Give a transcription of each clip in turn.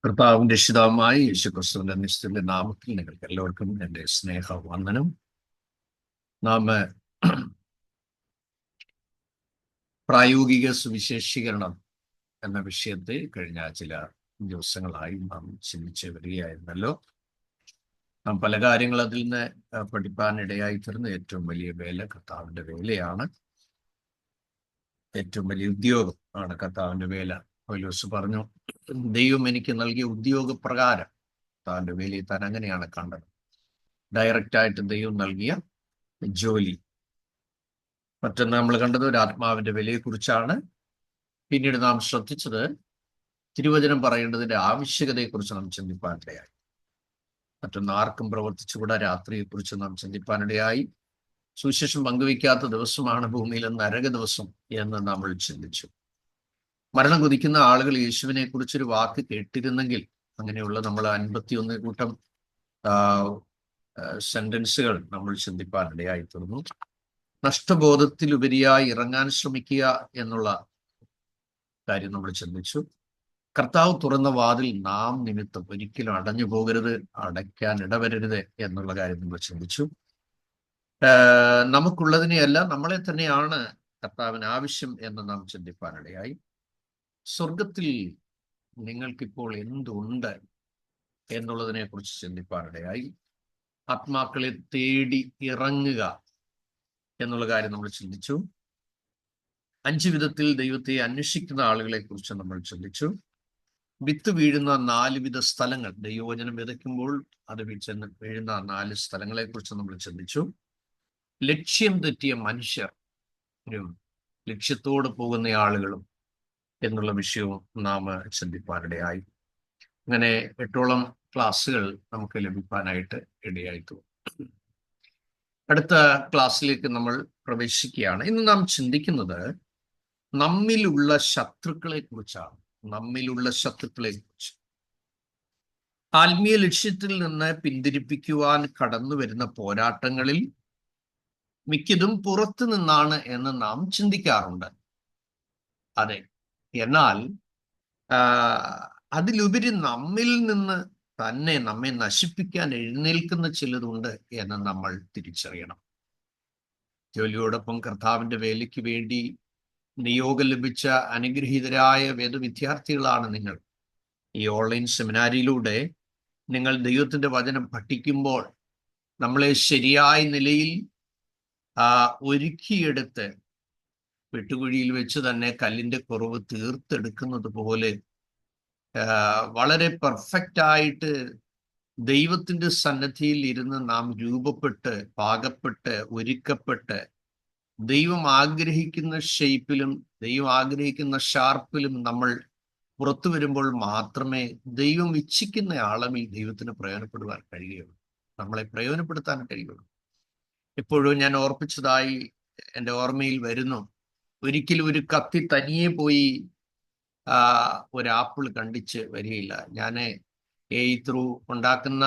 കർത്താവും രക്ഷിതാവുമായ യേശുക്രിസ്തുവിന്റെ നിശ്ചിത നാമത്തിൽ നിങ്ങൾക്ക് എല്ലാവർക്കും എൻ്റെ സ്നേഹ വന്ദനം. നാം പ്രായോഗിക സുവിശേഷീകരണം എന്ന വിഷയത്തെ കഴിഞ്ഞ ചില ദിവസങ്ങളായി നാം ചിന്തിച്ച് വരികയായിരുന്നല്ലോ. നാം പല കാര്യങ്ങൾ അതിൽ നിന്ന് പഠിപ്പാനിടയായി തീർന്ന ഏറ്റവും വലിയ വേല കർത്താവിൻ്റെ വേലയാണ്. ഏറ്റവും വലിയ ഉദ്യോഗം ആണ് കർത്താവിൻ്റെ വേല. പൗലോസ് പറഞ്ഞു, ദൈവം എനിക്ക് നൽകിയ ഉദ്യോഗപ്രകാരം താൻ്റെ വേലയെ താൻ അങ്ങനെയാണ് കണ്ടത്. ഡയറക്റ്റായിട്ട് ദൈവം നൽകിയ ജോലി. മറ്റൊന്ന് നമ്മൾ കണ്ടത് ഒരു ആത്മാവിന്റെ വിലയെക്കുറിച്ചാണ്. പിന്നീട് നാം ശ്രദ്ധിച്ചത് തിരുവചനം പറയേണ്ടതിന്റെ ആവശ്യകതയെക്കുറിച്ച് നാം ചിന്തിപ്പാനിടയായി. മറ്റൊന്ന് ആർക്കും പ്രവർത്തിച്ചുകൂടാ രാത്രിയെക്കുറിച്ച് നാം ചിന്തിപ്പാനിടയായി. സുവിശേഷം പങ്കുവയ്ക്കാത്ത ദിവസമാണ് ഭൂമിയിലെ നരക ദിവസം എന്ന് നമ്മൾ ചിന്തിച്ചു. മരണം കുതിക്കുന്ന ആളുകൾ യേശുവിനെ കുറിച്ചൊരു വാക്ക് കേട്ടിരുന്നെങ്കിൽ, അങ്ങനെയുള്ള നമ്മൾ 51 കൂട്ടം സെന്റൻസുകൾ നമ്മൾ ചിന്തിപ്പാനിടയായി തീർന്നു. നഷ്ടബോധത്തിലുപരിയായി ഇറങ്ങാൻ ശ്രമിക്കുക എന്നുള്ള കാര്യം നമ്മൾ ചിന്തിച്ചു. കർത്താവ് തുറന്ന വാതിൽ നാം നിമിത്തം ഒരിക്കലും അടഞ്ഞു പോകരുത്, അടയ്ക്കാൻ ഇടവരരുത് എന്നുള്ള കാര്യം നമ്മൾ ചിന്തിച്ചു. നമുക്കുള്ളതിനെയല്ല, നമ്മളെ തന്നെയാണ് കർത്താവിന് ആവശ്യം എന്ന് നാം ചിന്തിപ്പാനിടയായി. സ്വർഗത്തിൽ നിങ്ങൾക്കിപ്പോൾ എന്തുണ്ട് എന്നുള്ളതിനെ കുറിച്ച് ചിന്തിപ്പാനിടയായി. ആത്മാക്കളെ തേടി ഇറങ്ങുക എന്നുള്ള കാര്യം നമ്മൾ ചിന്തിച്ചു. 5 വിധത്തിൽ ദൈവത്തെ അന്വേഷിക്കുന്ന ആളുകളെ കുറിച്ച് നമ്മൾ ചിന്തിച്ചു. വിത്ത് വീഴുന്ന 4 വിധ സ്ഥലങ്ങൾ, ദൈവവചനം വിതയ്ക്കുമ്പോൾ അത് ചെന്ന് വീഴുന്ന 4 സ്ഥലങ്ങളെ കുറിച്ച് നമ്മൾ ചിന്തിച്ചു. ലക്ഷ്യം തെറ്റിയ മനുഷ്യരും ലക്ഷ്യത്തോട് പോകുന്ന ആളുകളും എന്നുള്ള വിഷയവും നാം ചിന്തിപ്പാനിടയായി. അങ്ങനെ 8ഓളം ക്ലാസ്സുകൾ നമുക്ക് ലഭിക്കാനായിട്ട് ഇടയായിത്തു. അടുത്ത ക്ലാസ്സിലേക്ക് നമ്മൾ പ്രവേശിക്കുകയാണ്. ഇന്ന് നാം ചിന്തിക്കുന്നത് നമ്മിലുള്ള ശത്രുക്കളെ കുറിച്ചാണ്. നമ്മിലുള്ള ശത്രുക്കളെ കുറിച്ച്. ആത്മീയ ലക്ഷ്യത്തിൽ നിന്ന് പിന്തിരിപ്പിക്കുവാൻ കടന്നു വരുന്ന പോരാട്ടങ്ങളിൽ മിക്കതും പുറത്തു നിന്നാണ് എന്ന് നാം ചിന്തിക്കാറുണ്ട്. അതെ, എന്നാൽ അതിലുപരി നമ്മിൽ നിന്ന് തന്നെ നമ്മെ നശിപ്പിക്കാൻ എഴുന്നേൽക്കുന്ന ചിലതുണ്ട് എന്ന് നമ്മൾ തിരിച്ചറിയണം. ജോലിയോടൊപ്പം കർത്താവിന്റെ വേലയ്ക്ക് വേണ്ടി നിയോഗം ലഭിച്ച അനുഗ്രഹീതരായ വേദവിദ്യാർത്ഥികളാണ് നിങ്ങൾ. ഈ ഓൺലൈൻ സെമിനാരിയിലൂടെ നിങ്ങൾ ദൈവത്തിന്റെ വചനം പഠിക്കുമ്പോൾ നമ്മളെ ശരിയായ നിലയിൽ ഒരുക്കിയെടുത്ത് വെട്ടുകുഴിയിൽ വെച്ച് തന്നെ കല്ലിന്റെ കുറവ് തീർത്തെടുക്കുന്നത് പോലെ വളരെ പെർഫെക്റ്റ് ആയിട്ട് ദൈവത്തിന്റെ സന്നദ്ധിയിൽ ഇരുന്ന് നാം രൂപപ്പെട്ട് പാകപ്പെട്ട് ഒരുക്കപ്പെട്ട് ദൈവം ആഗ്രഹിക്കുന്ന ഷേപ്പിലും ദൈവം ആഗ്രഹിക്കുന്ന ഷാർപ്പിലും നമ്മൾ പുറത്തു വരുമ്പോൾ മാത്രമേ ദൈവം ഇച്ഛിക്കുന്ന അളവിൽ ദൈവത്തിന് പ്രയോജനപ്പെടുവാൻ കഴിയുകയുള്ളൂ, നമ്മളെ പ്രയോജനപ്പെടുത്താൻ കഴിയുള്ളൂ. എപ്പോഴും ഞാൻ ഓർപ്പിച്ചതായി എൻ്റെ ഓർമ്മയിൽ വരുന്നു, ഒരിക്കലും ഒരു കത്തി തനിയെ പോയി ഒരു ആപ്പിൾ കണ്ടിച്ച് വരികയില്ല. ഞാൻ ത്രൂ ഉണ്ടാക്കുന്ന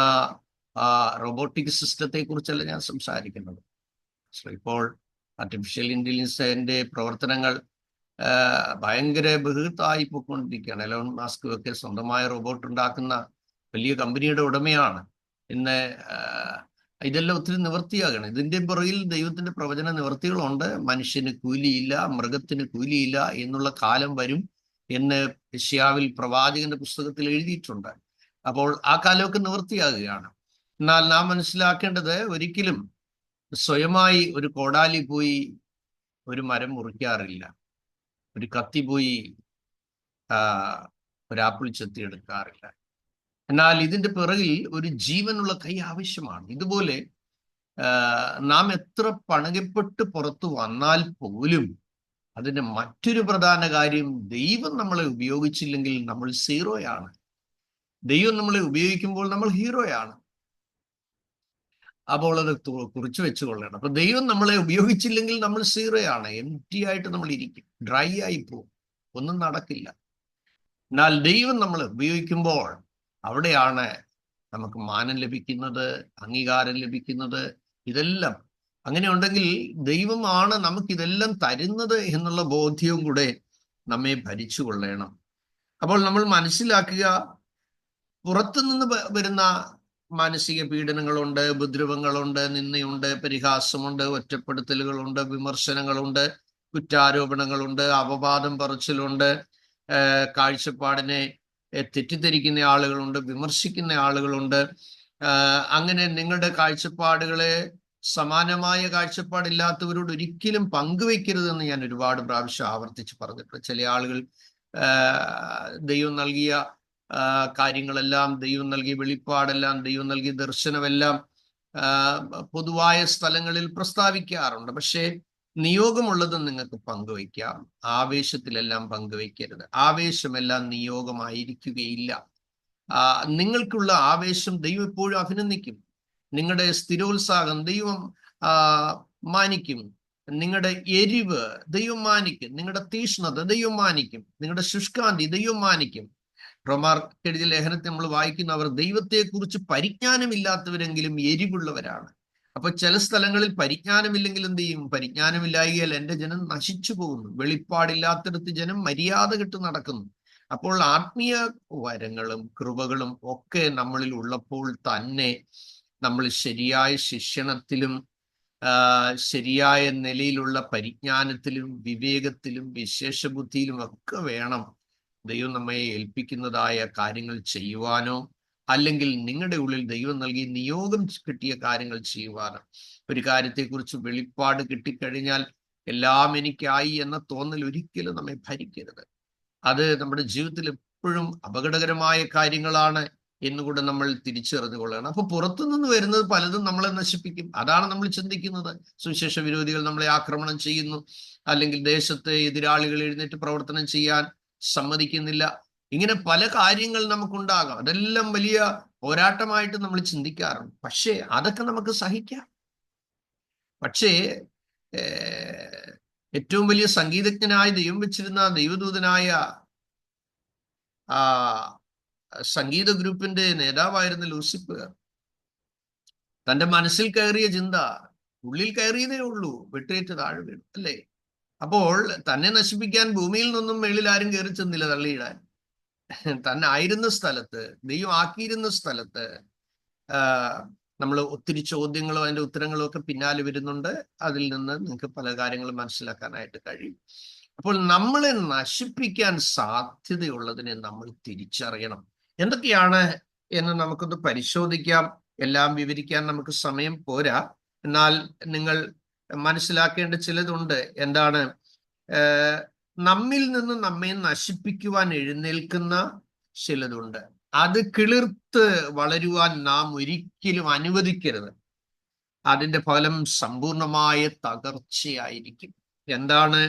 റോബോട്ടിക് സിസ്റ്റത്തെ കുറിച്ചല്ല ഞാൻ സംസാരിക്കുന്നത്. ഇപ്പോൾ ആർട്ടിഫിഷ്യൽ ഇന്റലിജൻസിന്റെ പ്രവർത്തനങ്ങൾ ഭയങ്കര ബൃഹത്തായി പോയിക്കൊണ്ടിരിക്കുകയാണ്. എലോൺ മാസ്ക് ഒക്കെ സ്വന്തമായ റോബോട്ട് ഉണ്ടാക്കുന്ന വലിയ കമ്പനിയുടെ ഉടമയാണ്. ഇന്ന് ഇതെല്ലാം ഒത്തിരി നിവൃത്തിയാകണം. ഇതിന്റെ പുറകിൽ ദൈവത്തിന്റെ പ്രവചന നിവൃത്തികളുണ്ട്. മനുഷ്യന് കൂലിയില്ല, മൃഗത്തിന് കൂലിയില്ല എന്നുള്ള കാലം വരും എന്ന് യെശയ്യാവിൽ പ്രവാചകന്റെ പുസ്തകത്തിൽ എഴുതിയിട്ടുണ്ട്. അപ്പോൾ ആ കാലമൊക്കെ നിവൃത്തിയാകുകയാണ്. എന്നാൽ നാം മനസ്സിലാക്കേണ്ടത്, ഒരിക്കലും സ്വയമായി ഒരു കോടാലി പോയി ഒരു മരം മുറിക്കാറില്ല, ഒരു കത്തി പോയി ഒരു ആപ്പിൾ ചെത്തിയെടുക്കാറില്ല. എന്നാൽ ഇതിന്റെ പിറകിൽ ഒരു ജീവനുള്ള കൈ ആവശ്യമാണ്. ഇതുപോലെ നാം എത്ര പണകപ്പെട്ട് പുറത്തു വന്നാൽ പോലും അതിന്റെ മറ്റൊരു പ്രധാന കാര്യം, ദൈവം നമ്മളെ ഉപയോഗിച്ചില്ലെങ്കിൽ നമ്മൾ സീറോയാണ്. ദൈവം നമ്മളെ ഉപയോഗിക്കുമ്പോൾ നമ്മൾ ഹീറോയാണ്. അപ്പോൾ അത് കുറിച്ച് വെച്ചുകൊള്ളണം. അപ്പൊ ദൈവം നമ്മളെ ഉപയോഗിച്ചില്ലെങ്കിൽ നമ്മൾ സീറോയാണ്, എംപ്റ്റി ആയിട്ട് നമ്മൾ ഇരിക്കും, ഡ്രൈ ആയി പോകും, ഒന്നും നടക്കില്ല. എന്നാൽ ദൈവം നമ്മളെ ഉപയോഗിക്കുമ്പോൾ അവിടെയാണ് നമുക്ക് മാനം ലഭിക്കുന്നത്, അംഗീകാരം ലഭിക്കുന്നത്. ഇതെല്ലാം അങ്ങനെ ഉണ്ടെങ്കിൽ ദൈവമാണ് നമുക്കിതെല്ലാം തരുന്നത് എന്നുള്ള ബോധ്യവും കൂടെ നമ്മെ ഭരിച്ചു കൊള്ളണം. അപ്പോൾ നമ്മൾ മനസ്സിലാക്കുക, പുറത്തുനിന്ന് വരുന്ന മാനസിക പീഡനങ്ങളുണ്ട്, ഉപദ്രവങ്ങളുണ്ട്, നിന്ദയുണ്ട്, പരിഹാസമുണ്ട്, ഒറ്റപ്പെടുത്തലുകളുണ്ട്, വിമർശനങ്ങളുണ്ട്, കുറ്റാരോപണങ്ങളുണ്ട്, അപവാദം പറച്ചിലുണ്ട്, കാഴ്ചപ്പാടിനെ തെറ്റിദ്ധരിക്കുന്ന ആളുകളുണ്ട്, വിമർശിക്കുന്ന ആളുകളുണ്ട്. അങ്ങനെ നിങ്ങളുടെ കാഴ്ചപ്പാടുകളെ സമാനമായ കാഴ്ചപ്പാടില്ലാത്തവരോട് ഒരിക്കലും പങ്കുവെക്കരുതെന്ന് ഞാൻ ഒരുപാട് പ്രാവശ്യം ആവർത്തിച്ച് പറഞ്ഞിട്ടുണ്ട്. ചില ആളുകൾ ദൈവം നൽകിയ കാര്യങ്ങളെല്ലാം, ദൈവം നൽകിയ വെളിപ്പാടെല്ലാം, ദൈവം നൽകിയ ദർശനമെല്ലാം പൊതുവായ സ്ഥലങ്ങളിൽ പ്രസ്താവിക്കാറുണ്ട്. പക്ഷേ നിയോഗമുള്ളത് നിങ്ങൾക്ക് പങ്കുവയ്ക്കാം, ആവേശത്തിലെല്ലാം പങ്കുവയ്ക്കരുത്. ആവേശമെല്ലാം നിയോഗമായിരിക്കുകയില്ല. നിങ്ങൾക്കുള്ള ആവേശം ദൈവം എപ്പോഴും അഭിനന്ദിക്കും. നിങ്ങളുടെ സ്ഥിരോത്സാഹം ദൈവം മാനിക്കും. നിങ്ങളുടെ എരിവ് ദൈവം മാനിക്കും. നിങ്ങളുടെ തീഷ്ണത ദൈവം മാനിക്കും. നിങ്ങളുടെ ശുഷ്കാന്തി ദൈവം മാനിക്കും. റോമാർക്കെഴുതിയ ലേഖനത്തിൽ നമ്മൾ വായിക്കുന്ന, അവർ ദൈവത്തെക്കുറിച്ച് പരിജ്ഞാനമില്ലാത്തവരെങ്കിലും എരിവുള്ളവരാണ്. അപ്പൊ ചില സ്ഥലങ്ങളിൽ പരിജ്ഞാനമില്ലെങ്കിൽ എന്ത് ചെയ്യും? പരിജ്ഞാനമില്ലായികയാൽ എൻ്റെ ജനം നശിച്ചു പോകുന്നു. വെളിപ്പാടില്ലാത്തിടത്ത് ജനം മര്യാദ കെട്ട് നടക്കുന്നു. അപ്പോൾ ആത്മീയ വരങ്ങളും കൃപകളും ഒക്കെ നമ്മളിൽ ഉള്ളപ്പോൾ തന്നെ നമ്മൾ ശരിയായ ശിക്ഷണത്തിലും ശരിയായ നിലയിലുള്ള പരിജ്ഞാനത്തിലും വിവേകത്തിലും വിശേഷബുദ്ധിയിലും ഒക്കെ വേണം ദൈവം നമ്മെ ഏൽപ്പിക്കുന്നതായ കാര്യങ്ങൾ ചെയ്യുവാനോ, അല്ലെങ്കിൽ നിങ്ങളുടെ ഉള്ളിൽ ദൈവം നൽകി നിയോഗം കിട്ടിയ കാര്യങ്ങൾ ചെയ്യുവാനോ. ഒരു കാര്യത്തെക്കുറിച്ച് വെളിപ്പാട് കിട്ടിക്കഴിഞ്ഞാൽ എല്ലാം എനിക്കായി എന്ന തോന്നൽ ഒരിക്കലും നമ്മെ ഭരിക്കരുത്. അത് നമ്മുടെ ജീവിതത്തിൽ എപ്പോഴും അപകടകരമായ കാര്യങ്ങളാണ് എന്നുകൂടെ നമ്മൾ തിരിച്ചറിഞ്ഞുകൊള്ളണം. അപ്പൊ പുറത്തുനിന്ന് വരുന്നത് പലതും നമ്മളെ നശിപ്പിക്കും. അതാണ് നമ്മൾ ചിന്തിക്കുന്നത്. സുവിശേഷ വിരോധികൾ നമ്മളെ ആക്രമണം ചെയ്യുന്നു, അല്ലെങ്കിൽ ദേശത്തെ എതിരാളികൾ എഴുന്നേറ്റ് പ്രവർത്തനം ചെയ്യാൻ സമ്മതിക്കുന്നില്ല. ഇങ്ങനെ പല കാര്യങ്ങൾ നമുക്കുണ്ടാകാം. അതെല്ലാം വലിയ പോരാട്ടമായിട്ട് നമ്മൾ ചിന്തിക്കാറുണ്ട്. പക്ഷേ അതൊക്കെ നമുക്ക് സഹിക്കാം. പക്ഷേ ഏറ്റവും വലിയ സംഗീതജ്ഞനായ ദൈവം വെച്ചിരുന്ന ദൈവദൂതനായ സംഗീത ഗ്രൂപ്പിന്റെ നേതാവായിരുന്ന ലൂസിഫർ, തന്റെ മനസ്സിൽ കയറിയ ചിന്ത ഉള്ളിൽ കയറിയതേ ഉള്ളൂ, വെട്ടേറ്റ് താഴെ വീണു, അല്ലേ? അപ്പോൾ തന്നെ നശിപ്പിക്കാൻ ഭൂമിയിൽ നിന്നും മേളിൽ ആരും കയറി ചെന്നില്ല തള്ളിയിടാൻ. തന്നെ ആയിരുന്ന സ്ഥലത്ത്, ദൈവം ആക്കിയിരുന്ന സ്ഥലത്ത് നമ്മൾ ഒത്തിരി ചോദ്യങ്ങളും അതിന്റെ ഉത്തരങ്ങളും ഒക്കെ പിന്നാലെ വരുന്നുണ്ട്. അതിൽ നിന്ന് നിങ്ങൾക്ക് പല കാര്യങ്ങളും മനസ്സിലാക്കാനായിട്ട് കഴിയും. അപ്പോൾ നമ്മളെ നശിപ്പിക്കാൻ സാധ്യതയുള്ളതിനെ നമ്മൾ തിരിച്ചറിയണം. എന്തൊക്കെയാണ് എന്ന് നമുക്കൊന്ന് പരിശോധിക്കാം. എല്ലാം വിവരിക്കാൻ നമുക്ക് സമയം പോരാ. എന്നാൽ നിങ്ങൾ മനസ്സിലാക്കേണ്ട ചിലതുണ്ട്. എന്താണ്? നമ്മിൽ നിന്ന് നമ്മെ നശിപ്പിക്കുവാൻ എഴുന്നേൽക്കുന്ന ചിലതുണ്ട്. അത് കിളിർത്ത് വളരുവാൻ നാം ഒരിക്കലും അനുവദിക്കരുത്. അതിന്റെ ഫലം സമ്പൂർണമായ തകർച്ചയായിരിക്കും. എന്താണ്?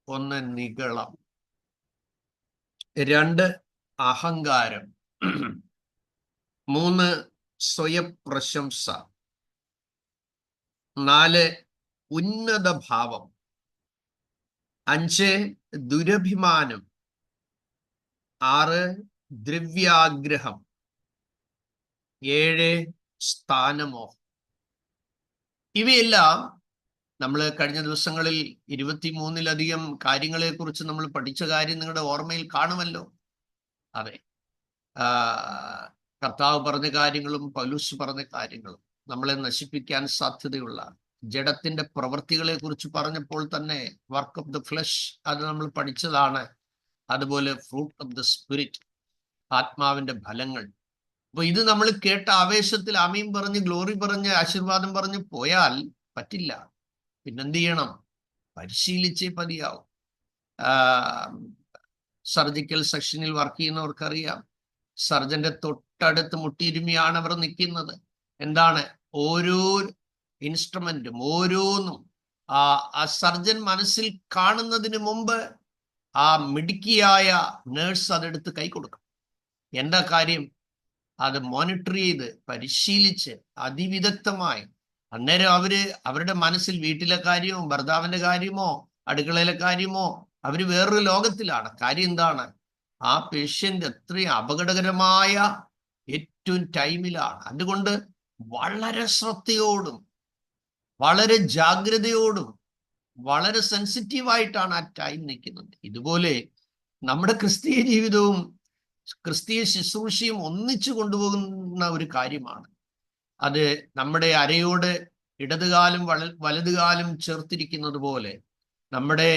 1, നിഗളം. 2, അഹങ്കാരം. 3, സ്വയപ്രശംസ. 4, ഉന്നത ഭാവം. 5, ദുരഭിമാനം. 6, ദ്രവ്യാഗ്രഹം. 7, സ്ഥാനമോഹം. ഇവയെല്ലാം നമ്മൾ കഴിഞ്ഞ ദിവസങ്ങളിൽ 23-ലധികം കാര്യങ്ങളെ കുറിച്ച് നമ്മൾ പഠിച്ച കാര്യം നിങ്ങളുടെ ഓർമ്മയിൽ കാണുമല്ലോ. അതെ, കർത്താവ് പറഞ്ഞ കാര്യങ്ങളും പൗലോസ് പറഞ്ഞ കാര്യങ്ങളും നമ്മളെ നശിപ്പിക്കാൻ സാധ്യതയുള്ള ജഡത്തിന്റെ പ്രവൃത്തികളെ കുറിച്ച് പറഞ്ഞപ്പോൾ തന്നെ വർക്ക് ഓഫ് ദ ഫ്ലഷ് അത് നമ്മൾ പഠിച്ചതാണ്. അതുപോലെ ഫ്രൂട്ട് ഓഫ് ദ സ്പിരിറ്റ്, ആത്മാവിന്റെ ഫലങ്ങൾ. അപ്പൊ ഇത് നമ്മൾ കേട്ട ആവേശത്തിൽ ആമീൻ പറഞ്ഞ് ഗ്ലോറി പറഞ്ഞ് ആശീർവാദം പറഞ്ഞ് പോയാൽ പറ്റില്ല. പിന്നെന്ത് ചെയ്യണം? പരിശീലിച്ചേ മതിയാവും. സർജിക്കൽ സെക്ഷനിൽ വർക്ക് ചെയ്യുന്നവർക്കറിയാം, സർജന്റെ തൊട്ടടുത്ത് മുട്ടിയിരുമിയാണ് അവർ നിൽക്കുന്നത്. എന്താണ്? ഓരോ ഇൻസ്ട്രുമെന്റും ഓരോന്നും ആ സർജൻ മനസ്സിൽ കാണുന്നതിന് മുമ്പ് ആ മിടുക്കിയായ നേഴ്സ് അതെടുത്ത് കൈ കൊടുക്കും. എന്താ കാര്യം? അത് മോണിറ്റർ ചെയ്ത് പരിശീലിച്ച് അതിവിദഗ്ധമായി. അന്നേരം അവരുടെ മനസ്സിൽ വീട്ടിലെ കാര്യമോ ഭർത്താവിന്റെ കാര്യമോ അടുക്കളയിലെ കാര്യമോ അവര് വേറൊരു ലോകത്തിലാണ്. കാര്യം എന്താണ്? ആ പേഷ്യന്റ് എത്രയും അപകടകരമായ ഏറ്റവും ടൈമിലാണ്. അതുകൊണ്ട് വളരെ ശ്രദ്ധയോടും വളരെ ജാഗ്രതയോടും വളരെ സെൻസിറ്റീവായിട്ടാണ് ആ ടൈം നിൽക്കുന്നത്. ഇതുപോലെ നമ്മുടെ ക്രിസ്തീയ ജീവിതവും ക്രിസ്തീയ ശുശ്രൂഷയും ഒന്നിച്ചു കൊണ്ടുപോകുന്ന ഒരു കാര്യമാണ്. അത് നമ്മുടെ അരയോട് ഇടതുകാലും വലതുകാലും ചേർത്തിരിക്കുന്നത് പോലെ, നമ്മുടെ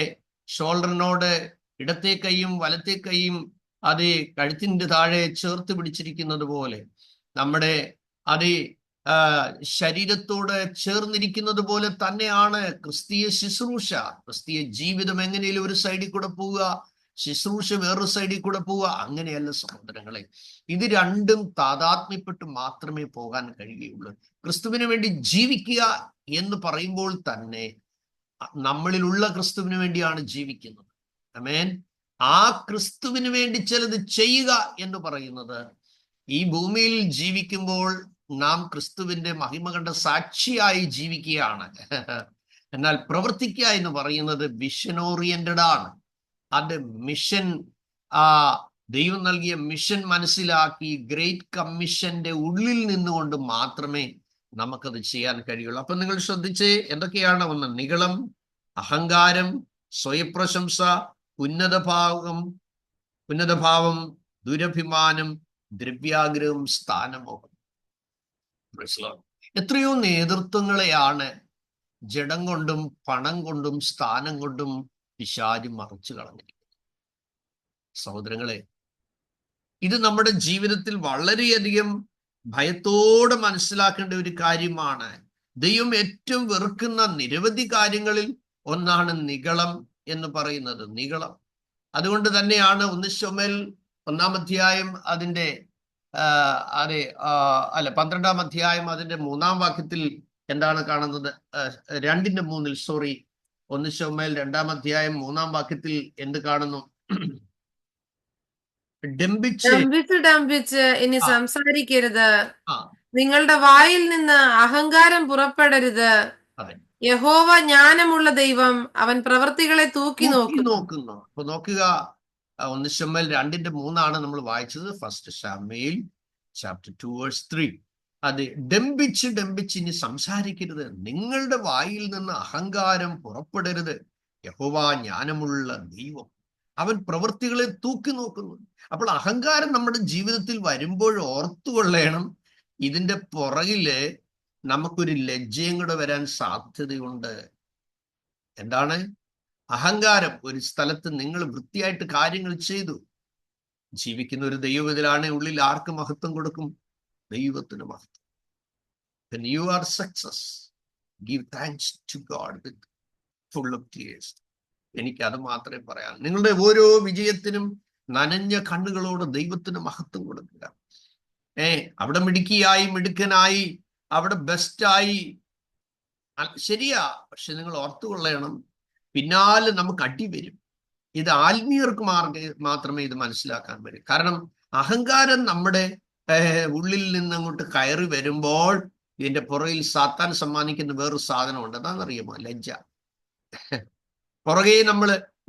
ഷോൾഡറിനോട് ഇടത്തെ കൈയും വലത്തെ കൈയും അത് കഴുത്തിന്റെ താഴെ ചേർത്ത് പിടിച്ചിരിക്കുന്നത് പോലെ, നമ്മുടെ അത് ശരീരത്തോട് ചേർന്നിരിക്കുന്നത് പോലെ തന്നെയാണ് ക്രിസ്തീയ ശുശ്രൂഷ. ക്രിസ്തീയ ജീവിതം എങ്ങനെയും ഒരു സൈഡിൽ കൂടെ പോവുക, ശുശ്രൂഷ വേറൊരു സൈഡിൽ കൂടെ പോവുക, അങ്ങനെയല്ല സഹോദരങ്ങളെ. ഇത് രണ്ടും താതാത്മ്യപ്പെട്ട് മാത്രമേ പോകാൻ കഴിയുകയുള്ളൂ. ക്രിസ്തുവിന് വേണ്ടി ജീവിക്കുക എന്ന് പറയുമ്പോൾ തന്നെ നമ്മളിലുള്ള ക്രിസ്തുവിന് വേണ്ടിയാണ് ജീവിക്കുന്നത്. ആമേൻ. ആ ക്രിസ്തുവിന് വേണ്ടി ചിലത് ചെയ്യുക എന്ന് പറയുന്നത്, ഈ ഭൂമിയിൽ ജീവിക്കുമ്പോൾ നാം ക്രിസ്തുവിന്റെ മഹിമ കണ്ട സാക്ഷിയായി ജീവിക്കുകയാണ്. എന്നാൽ പ്രവർത്തിക്കുക എന്ന് പറയുന്നത് വിഷൻ ഓറിയന്റഡ് ആണ്. അത് മിഷൻ, ദൈവം നൽകിയ മിഷൻ മനസ്സിലാക്കി ഗ്രേറ്റ് കമ്മീഷന്റെ ഉള്ളിൽ നിന്നുകൊണ്ട് മാത്രമേ നമുക്കത് ചെയ്യാൻ കഴിയുള്ളൂ. അപ്പൊ നിങ്ങൾ ശ്രദ്ധിച്ച്, എന്തൊക്കെയാണ്? ഒന്ന്, നിഗളം, അഹങ്കാരം, സ്വയപ്രശംസ, ഉന്നതഭാവം, ദുരഭിമാനം, ദ്രവ്യാഗ്രഹം, സ്ഥാനമോഹം. എത്രയോ നേതൃത്വങ്ങളെയാണ് ജഡം കൊണ്ടും പണം കൊണ്ടും സ്ഥാനം കൊണ്ടും പിശാച് മറിച്ചു കളഞ്ഞിരിക്കുന്നത്. സഹോദരങ്ങളെ, ഇത് നമ്മുടെ ജീവിതത്തിൽ വളരെയധികം ഭയത്തോടെ മനസ്സിലാക്കേണ്ട ഒരു കാര്യമാണ്. ദൈവം ഏറ്റവും വെറുക്കുന്ന നിരവധി കാര്യങ്ങളിൽ ഒന്നാണ് നിഗളം എന്ന് പറയുന്നത്. നിഗളം. അതുകൊണ്ട് തന്നെയാണ് 1 ശമൂവേൽ 1-ാം അധ്യായം അതിന്റെ 12-ാം അധ്യായം അതിന്റെ 3-ാം വാക്യത്തിൽ എന്താണ് കാണുന്നത്? 2:3 സോറി, 1 ശമൂവേൽ 2-ാം അധ്യായം 3-ാം വാക്യത്തിൽ എന്ത് കാണുന്നു? ഡംഭിച്ച് ഇനി സംസാരിക്കരുത്, നിങ്ങളുടെ വായിൽ നിന്ന് അഹങ്കാരം പുറപ്പെടരുത്. യഹോവ ജ്ഞാനമുള്ള ദൈവം, അവൻ പ്രവൃത്തികളെ തൂക്കി നോക്കുന്നു. അപ്പൊ നോക്കുക, 1 ശമൂവേൽ 2:3 നമ്മൾ വായിച്ചത്. 1 ശമൂവേൽ chapter 2:3. അത് ഡംഭിച്ച് ഇനി സംസാരിക്കരുത്, നിങ്ങളുടെ വായിൽ നിന്ന് അഹങ്കാരം പുറപ്പെടരുത്. യഹോവ ജ്ഞാനമുള്ള ദൈവം, അവൻ പ്രവൃത്തികളെ തൂക്കി നോക്കുന്നു. അപ്പോൾ അഹങ്കാരം നമ്മുടെ ജീവിതത്തിൽ വരുമ്പോൾ ഓർത്തുകൊള്ളണം, ഇതിന്റെ പുറകില് നമുക്കൊരു ലജ്ജയും കൂടെ വരാൻ സാധ്യതയുണ്ട്. എന്താണ് അഹങ്കാരം? ഒരു സ്ഥലത്ത് നിങ്ങൾ വൃത്തിയായിട്ട് കാര്യങ്ങൾ ചെയ്തു, ജീവിക്കുന്ന ഒരു ദൈവത്തിലാണ്, ഉള്ളിൽ ആർക്ക് മഹത്വം കൊടുക്കും? ദൈവത്തിന് മഹത്വം. When you are success, give thanks to God with full of tears. എനിക്കത് മാത്രമേ പറയാൻ. നിങ്ങളുടെ ഓരോ വിജയത്തിനും നനഞ്ഞ കണ്ണുകളോട് ദൈവത്തിന് മഹത്വം കൊടുക്കുക. അവിടെ മിടുക്കനായി, അവിടെ ബെസ്റ്റായി, ശരിയാ. പക്ഷെ നിങ്ങൾ ഓർത്തുകൊള്ളണം, പിന്നാലെ നമുക്ക് അടി വരും. ഇത് ആത്മീയർക്ക് മാത്രമേ ഇത് മനസ്സിലാക്കാൻ വരും. കാരണം അഹങ്കാരം നമ്മുടെ ഉള്ളിൽ നിന്നങ്ങോട്ട് കയറി വരുമ്പോൾ ഇതിന്റെ പുറകിൽ സാത്താൻ സമ്മാനിക്കുന്ന വേറൊരു സാധനമുണ്ട്. അതാണെന്നറിയാമോ? ലജ്ജ. പുറകെ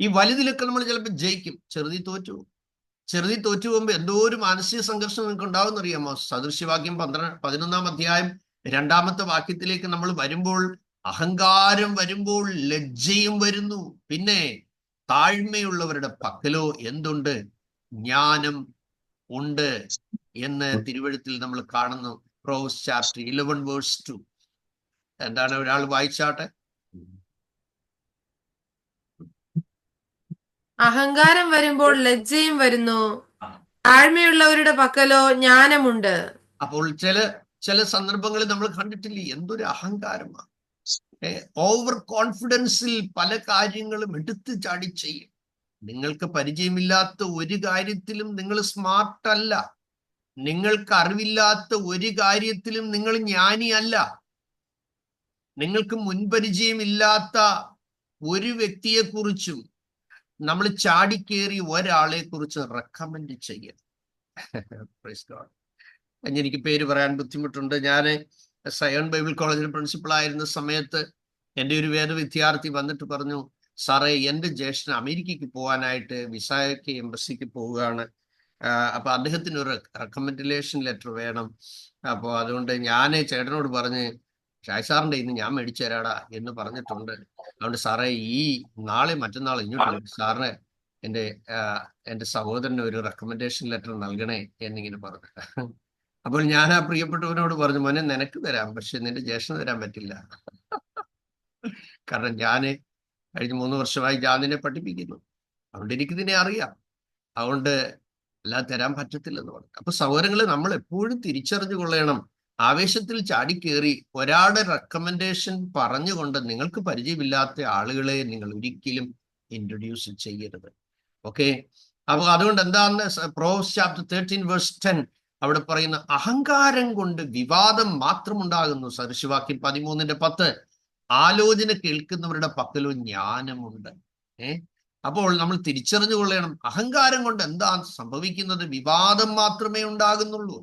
ഈ വലുതിലൊക്കെ നമ്മൾ ചിലപ്പോൾ ജയിക്കും, ചെറുതി തോറ്റു പോകുമ്പോൾ എന്തോ ഒരു മാനസിക സംഘർഷം നിങ്ങൾക്ക് ഉണ്ടാവും അറിയാമോ? സദൃശ്യവാക്യം 11-ാം അധ്യായം 2-ാമത്തെ വാക്യത്തിലേക്ക് നമ്മൾ വരുമ്പോൾ, അഹങ്കാരം വരുമ്പോൾ ലജ്ജയും വരുന്നു. പിന്നെ താഴ്മയുള്ളവരുടെ പക്കലോ എന്തുണ്ട്? ജ്ഞാനം ഉണ്ട് എന്ന് തിരുവെഴുത്തിൽ നമ്മൾ കാണുന്നു. Proverbs chapter 11:2. എന്താണ്? ഒരാൾ വായിച്ചാട്ടെ. അഹങ്കാരം വരുമ്പോൾ ലജ്ജയും വരുന്നു, താഴ്മയുള്ളവരുടെ പക്കലോ ജ്ഞാനമുണ്ട്. അപ്പോൾ ചില സന്ദർഭങ്ങളിൽ നമ്മൾ കണ്ടിട്ടില്ലേ, എന്തൊരു അഹങ്കാരമാണ്. ഓവർ കോൺഫിഡൻസിൽ പല കാര്യങ്ങളും എടുത്തു ചാടി ചെയ്യും. നിങ്ങൾക്ക് പരിചയമില്ലാത്ത ഒരു കാര്യത്തിലും നിങ്ങൾ സ്മാർട്ട് അല്ല. നിങ്ങൾക്ക് അറിവില്ലാത്ത ഒരു കാര്യത്തിലും നിങ്ങൾ ജ്ഞാനിയല്ല. നിങ്ങൾക്ക് മുൻപരിചയമില്ലാത്ത ഒരു വ്യക്തിയെക്കുറിച്ചും നമ്മൾ ചാടിക്കേറി ഒരാളെ കുറിച്ച് റെക്കമെൻഡ് ചെയ്യരുത്. എനിക്ക് പേര് പറയാൻ ബുദ്ധിമുട്ടുണ്ട്. ഞാൻ സയൺ ബൈബിൾ കോളേജിൽ പ്രിൻസിപ്പൾ ആയിരുന്ന സമയത്ത് എൻ്റെ ഒരു വേദ വിദ്യാർത്ഥി വന്നിട്ട് പറഞ്ഞു, സാറേ, എൻ്റെ ജ്യേഷ്ഠൻ അമേരിക്കയ്ക്ക് പോകാനായിട്ട് വിസയ്ക്ക് എംബസിക്ക് പോവുകയാണ്. അപ്പൊ അദ്ദേഹത്തിന് ഒരു റെക്കമെൻഡേഷൻ ലെറ്റർ വേണം. അപ്പോൾ അതുകൊണ്ട് ഞാൻ ചേട്ടനോട് പറഞ്ഞ്, ഷായ് സാറിൻ്റെ ഇന്ന് ഞാൻ മേടിച്ചു തരാടാ എന്ന് പറഞ്ഞിട്ടുണ്ട്. അതുകൊണ്ട് സാറേ, ഈ നാളെ മറ്റന്നാൾ ഇങ്ങോട്ട് സാറിന് എൻ്റെ സഹോദരന് ഒരു റെക്കമെൻഡേഷൻ ലെറ്റർ നൽകണേ എന്നിങ്ങനെ പറഞ്ഞു. അപ്പോൾ ഞാൻ ആ പ്രിയപ്പെട്ടവനോട് പറഞ്ഞു, മോനെ നിനക്ക് തരാം, പക്ഷെ നിന്റെ ജ്യേഷ്ഠന് തരാൻ പറ്റില്ല. കാരണം ഞാൻ കഴിഞ്ഞ 3 വർഷമായി ജാതിനെ പഠിപ്പിക്കുന്നു, അതുകൊണ്ട് എനിക്കിതിനെ അറിയാം, അതുകൊണ്ട് എല്ലാം തരാൻ പറ്റത്തില്ലെന്ന് പറഞ്ഞു. അപ്പൊ സഹോദരങ്ങളെ, നമ്മൾ എപ്പോഴും തിരിച്ചറിഞ്ഞു കൊള്ളണം, ആവേശത്തിൽ ചാടിക്കേറി ഒരാളുടെ റെക്കമെൻഡേഷൻ പറഞ്ഞുകൊണ്ട് നിങ്ങൾക്ക് പരിചയമില്ലാത്ത ആളുകളെ നിങ്ങൾ ഒരിക്കലും ഇൻട്രൊഡ്യൂസ് ചെയ്യരുത്. ഓക്കെ, അപ്പൊ അതുകൊണ്ട് എന്താന്ന് പ്രോവെർബ്സ് ചാപ്റ്റർ 13:10 അവിടെ പറയുന്ന, അഹങ്കാരം കൊണ്ട് വിവാദം മാത്രം ഉണ്ടാകുന്നു. സദൃശവാക്യം 13:10, ആലോചന കേൾക്കുന്നവരുടെ പക്കലോ ജ്ഞാനമുണ്ട്. അപ്പോൾ നമ്മൾ തിരിച്ചറിഞ്ഞു കൊള്ളണം, അഹങ്കാരം കൊണ്ട് എന്താ സംഭവിക്കുന്നത്? വിവാദം മാത്രമേ ഉണ്ടാകുന്നുള്ളൂ.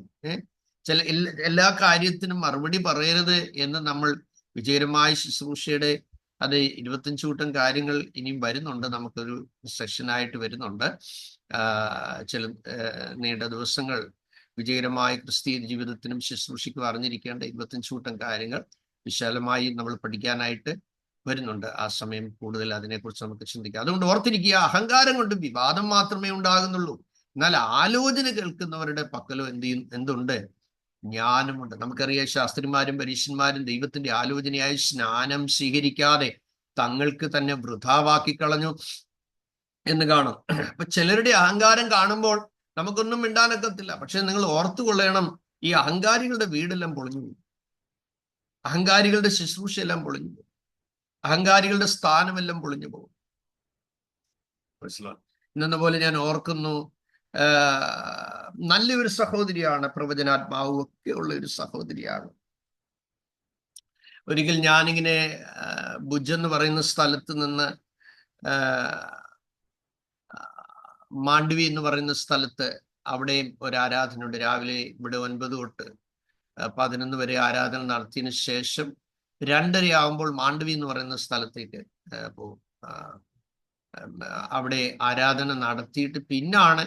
എല്ലാ കാര്യത്തിനും മറുപടി പറയരുത് എന്ന് നമ്മൾ വിജയകരമായ ശുശ്രൂഷയുടെ അത് 25 കൂട്ടം കാര്യങ്ങൾ ഇനിയും വരുന്നുണ്ട്, നമുക്കൊരു സെഷനായിട്ട് വരുന്നുണ്ട്. ചില നീണ്ട ദിവസങ്ങൾ വിജയകരമായ ക്രിസ്തീയ ജീവിതത്തിനും ശുശ്രൂഷയ്ക്കും അറിഞ്ഞിരിക്കേണ്ട 25 കൂട്ടം കാര്യങ്ങൾ വിശാലമായി നമ്മൾ പഠിക്കാനായിട്ട് വരുന്നുണ്ട്. ആ സമയം കൂടുതൽ അതിനെക്കുറിച്ച് നമുക്ക് ചിന്തിക്കാം. അതുകൊണ്ട് ഓർത്തിരിക്കുക, അഹങ്കാരം കൊണ്ട് വിവാദം മാത്രമേ ഉണ്ടാകുന്നുള്ളൂ, എന്നാൽ ആലോചന കേൾക്കുന്നവരുടെ പക്കലോ എന്തുണ്ട്? ജ്ഞാനമുണ്ട്. നമുക്കറിയാം, ശാസ്ത്രിമാരും പരീശന്മാരും ദൈവത്തിന്റെ ആലോചനയായി സ്നാനം സ്വീകരിക്കാതെ തങ്ങൾക്ക് തന്നെ വൃഥാവാക്കി കളഞ്ഞു എന്ന് കാണും. അപ്പൊ ചിലരുടെ അഹങ്കാരം കാണുമ്പോൾ നമുക്കൊന്നും മിണ്ടാനൊക്കത്തില്ല. പക്ഷെ നിങ്ങൾ ഓർത്തുകൊള്ളണം, ഈ അഹങ്കാരികളുടെ വീടെല്ലാം പൊളിഞ്ഞു പോകും, അഹങ്കാരികളുടെ ശുശ്രൂഷയെല്ലാം പൊളിഞ്ഞു പോകും, അഹങ്കാരികളുടെ സ്ഥാനമെല്ലാം പൊളിഞ്ഞു പോകും. ഇന്നെന്ന പോലെ ഞാൻ ഓർക്കുന്നു, നല്ലൊരു സഹോദരിയാണ്, പ്രവചനാത്മാവും ഒക്കെ ഉള്ള ഒരു സഹോദരിയാണ്. ഒരിക്കൽ ഞാനിങ്ങനെ ഭുജ് എന്ന് പറയുന്ന സ്ഥലത്ത് നിന്ന് മാണ്ഡവി എന്ന് പറയുന്ന സ്ഥലത്ത് അവിടെയും ഒരു ആരാധനയുണ്ട്. രാവിലെ ഇവിടെ 9 തൊട്ട് 11 വരെ ആരാധന നടത്തിയതിനു ശേഷം 2:30 ആകുമ്പോൾ മാണ്ഡവി എന്ന് പറയുന്ന സ്ഥലത്തേക്ക് പോകും. അവിടെ ആരാധന നടത്തിയിട്ട് പിന്നാണ്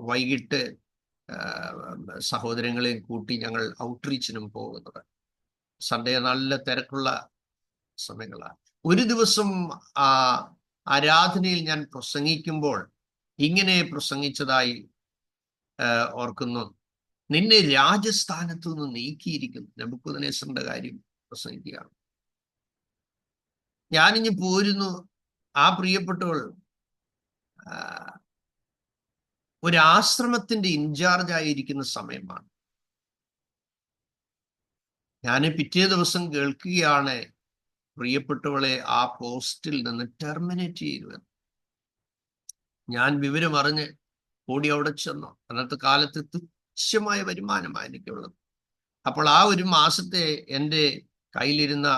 വൈകിട്ട് സഹോദരങ്ങളെയും കൂട്ടി ഞങ്ങൾ ഔട്ട്റീച്ചിനും പോകുന്നത്. സൺഡേ നല്ല തിരക്കുള്ള സമയങ്ങളാണ്. ഒരു ദിവസം ആരാധനയിൽ ഞാൻ പ്രസംഗിക്കുമ്പോൾ ഇങ്ങനെ പ്രസംഗിച്ചതായി ഓർക്കുന്നു, നിന്നെ രാജസ്ഥാനത്തു നിന്ന് നീക്കിയിരിക്കുന്നു. നെബൂഖദ്നേസറിന്റെ കാര്യം പ്രസംഗിക്കുകയാണ്. ഞാനിഞ്ഞ് പോരുന്നു. ആ പ്രിയപ്പെട്ടവൾ ഒരു ആശ്രമത്തിന്റെ ഇൻചാർജ് ആയിരിക്കുന്ന സമയമാണ്. ഞാൻ പിറ്റേ ദിവസം കേൾക്കുകയാണ്, പ്രിയപ്പെട്ടവളെ ആ പോസ്റ്റിൽ നിന്ന് ടെർമിനേറ്റ് ചെയ്തു. ഞാൻ വിവരം അറിഞ്ഞ് ഓടി അവിടെ ചെന്നു. അന്നത്തെ കാലത്ത് തുച്ഛമായ വരുമാനമാണ് എനിക്കുള്ളത്. അപ്പോൾ ആ ഒരു മാസത്തെ എൻ്റെ കയ്യിലിരുന്ന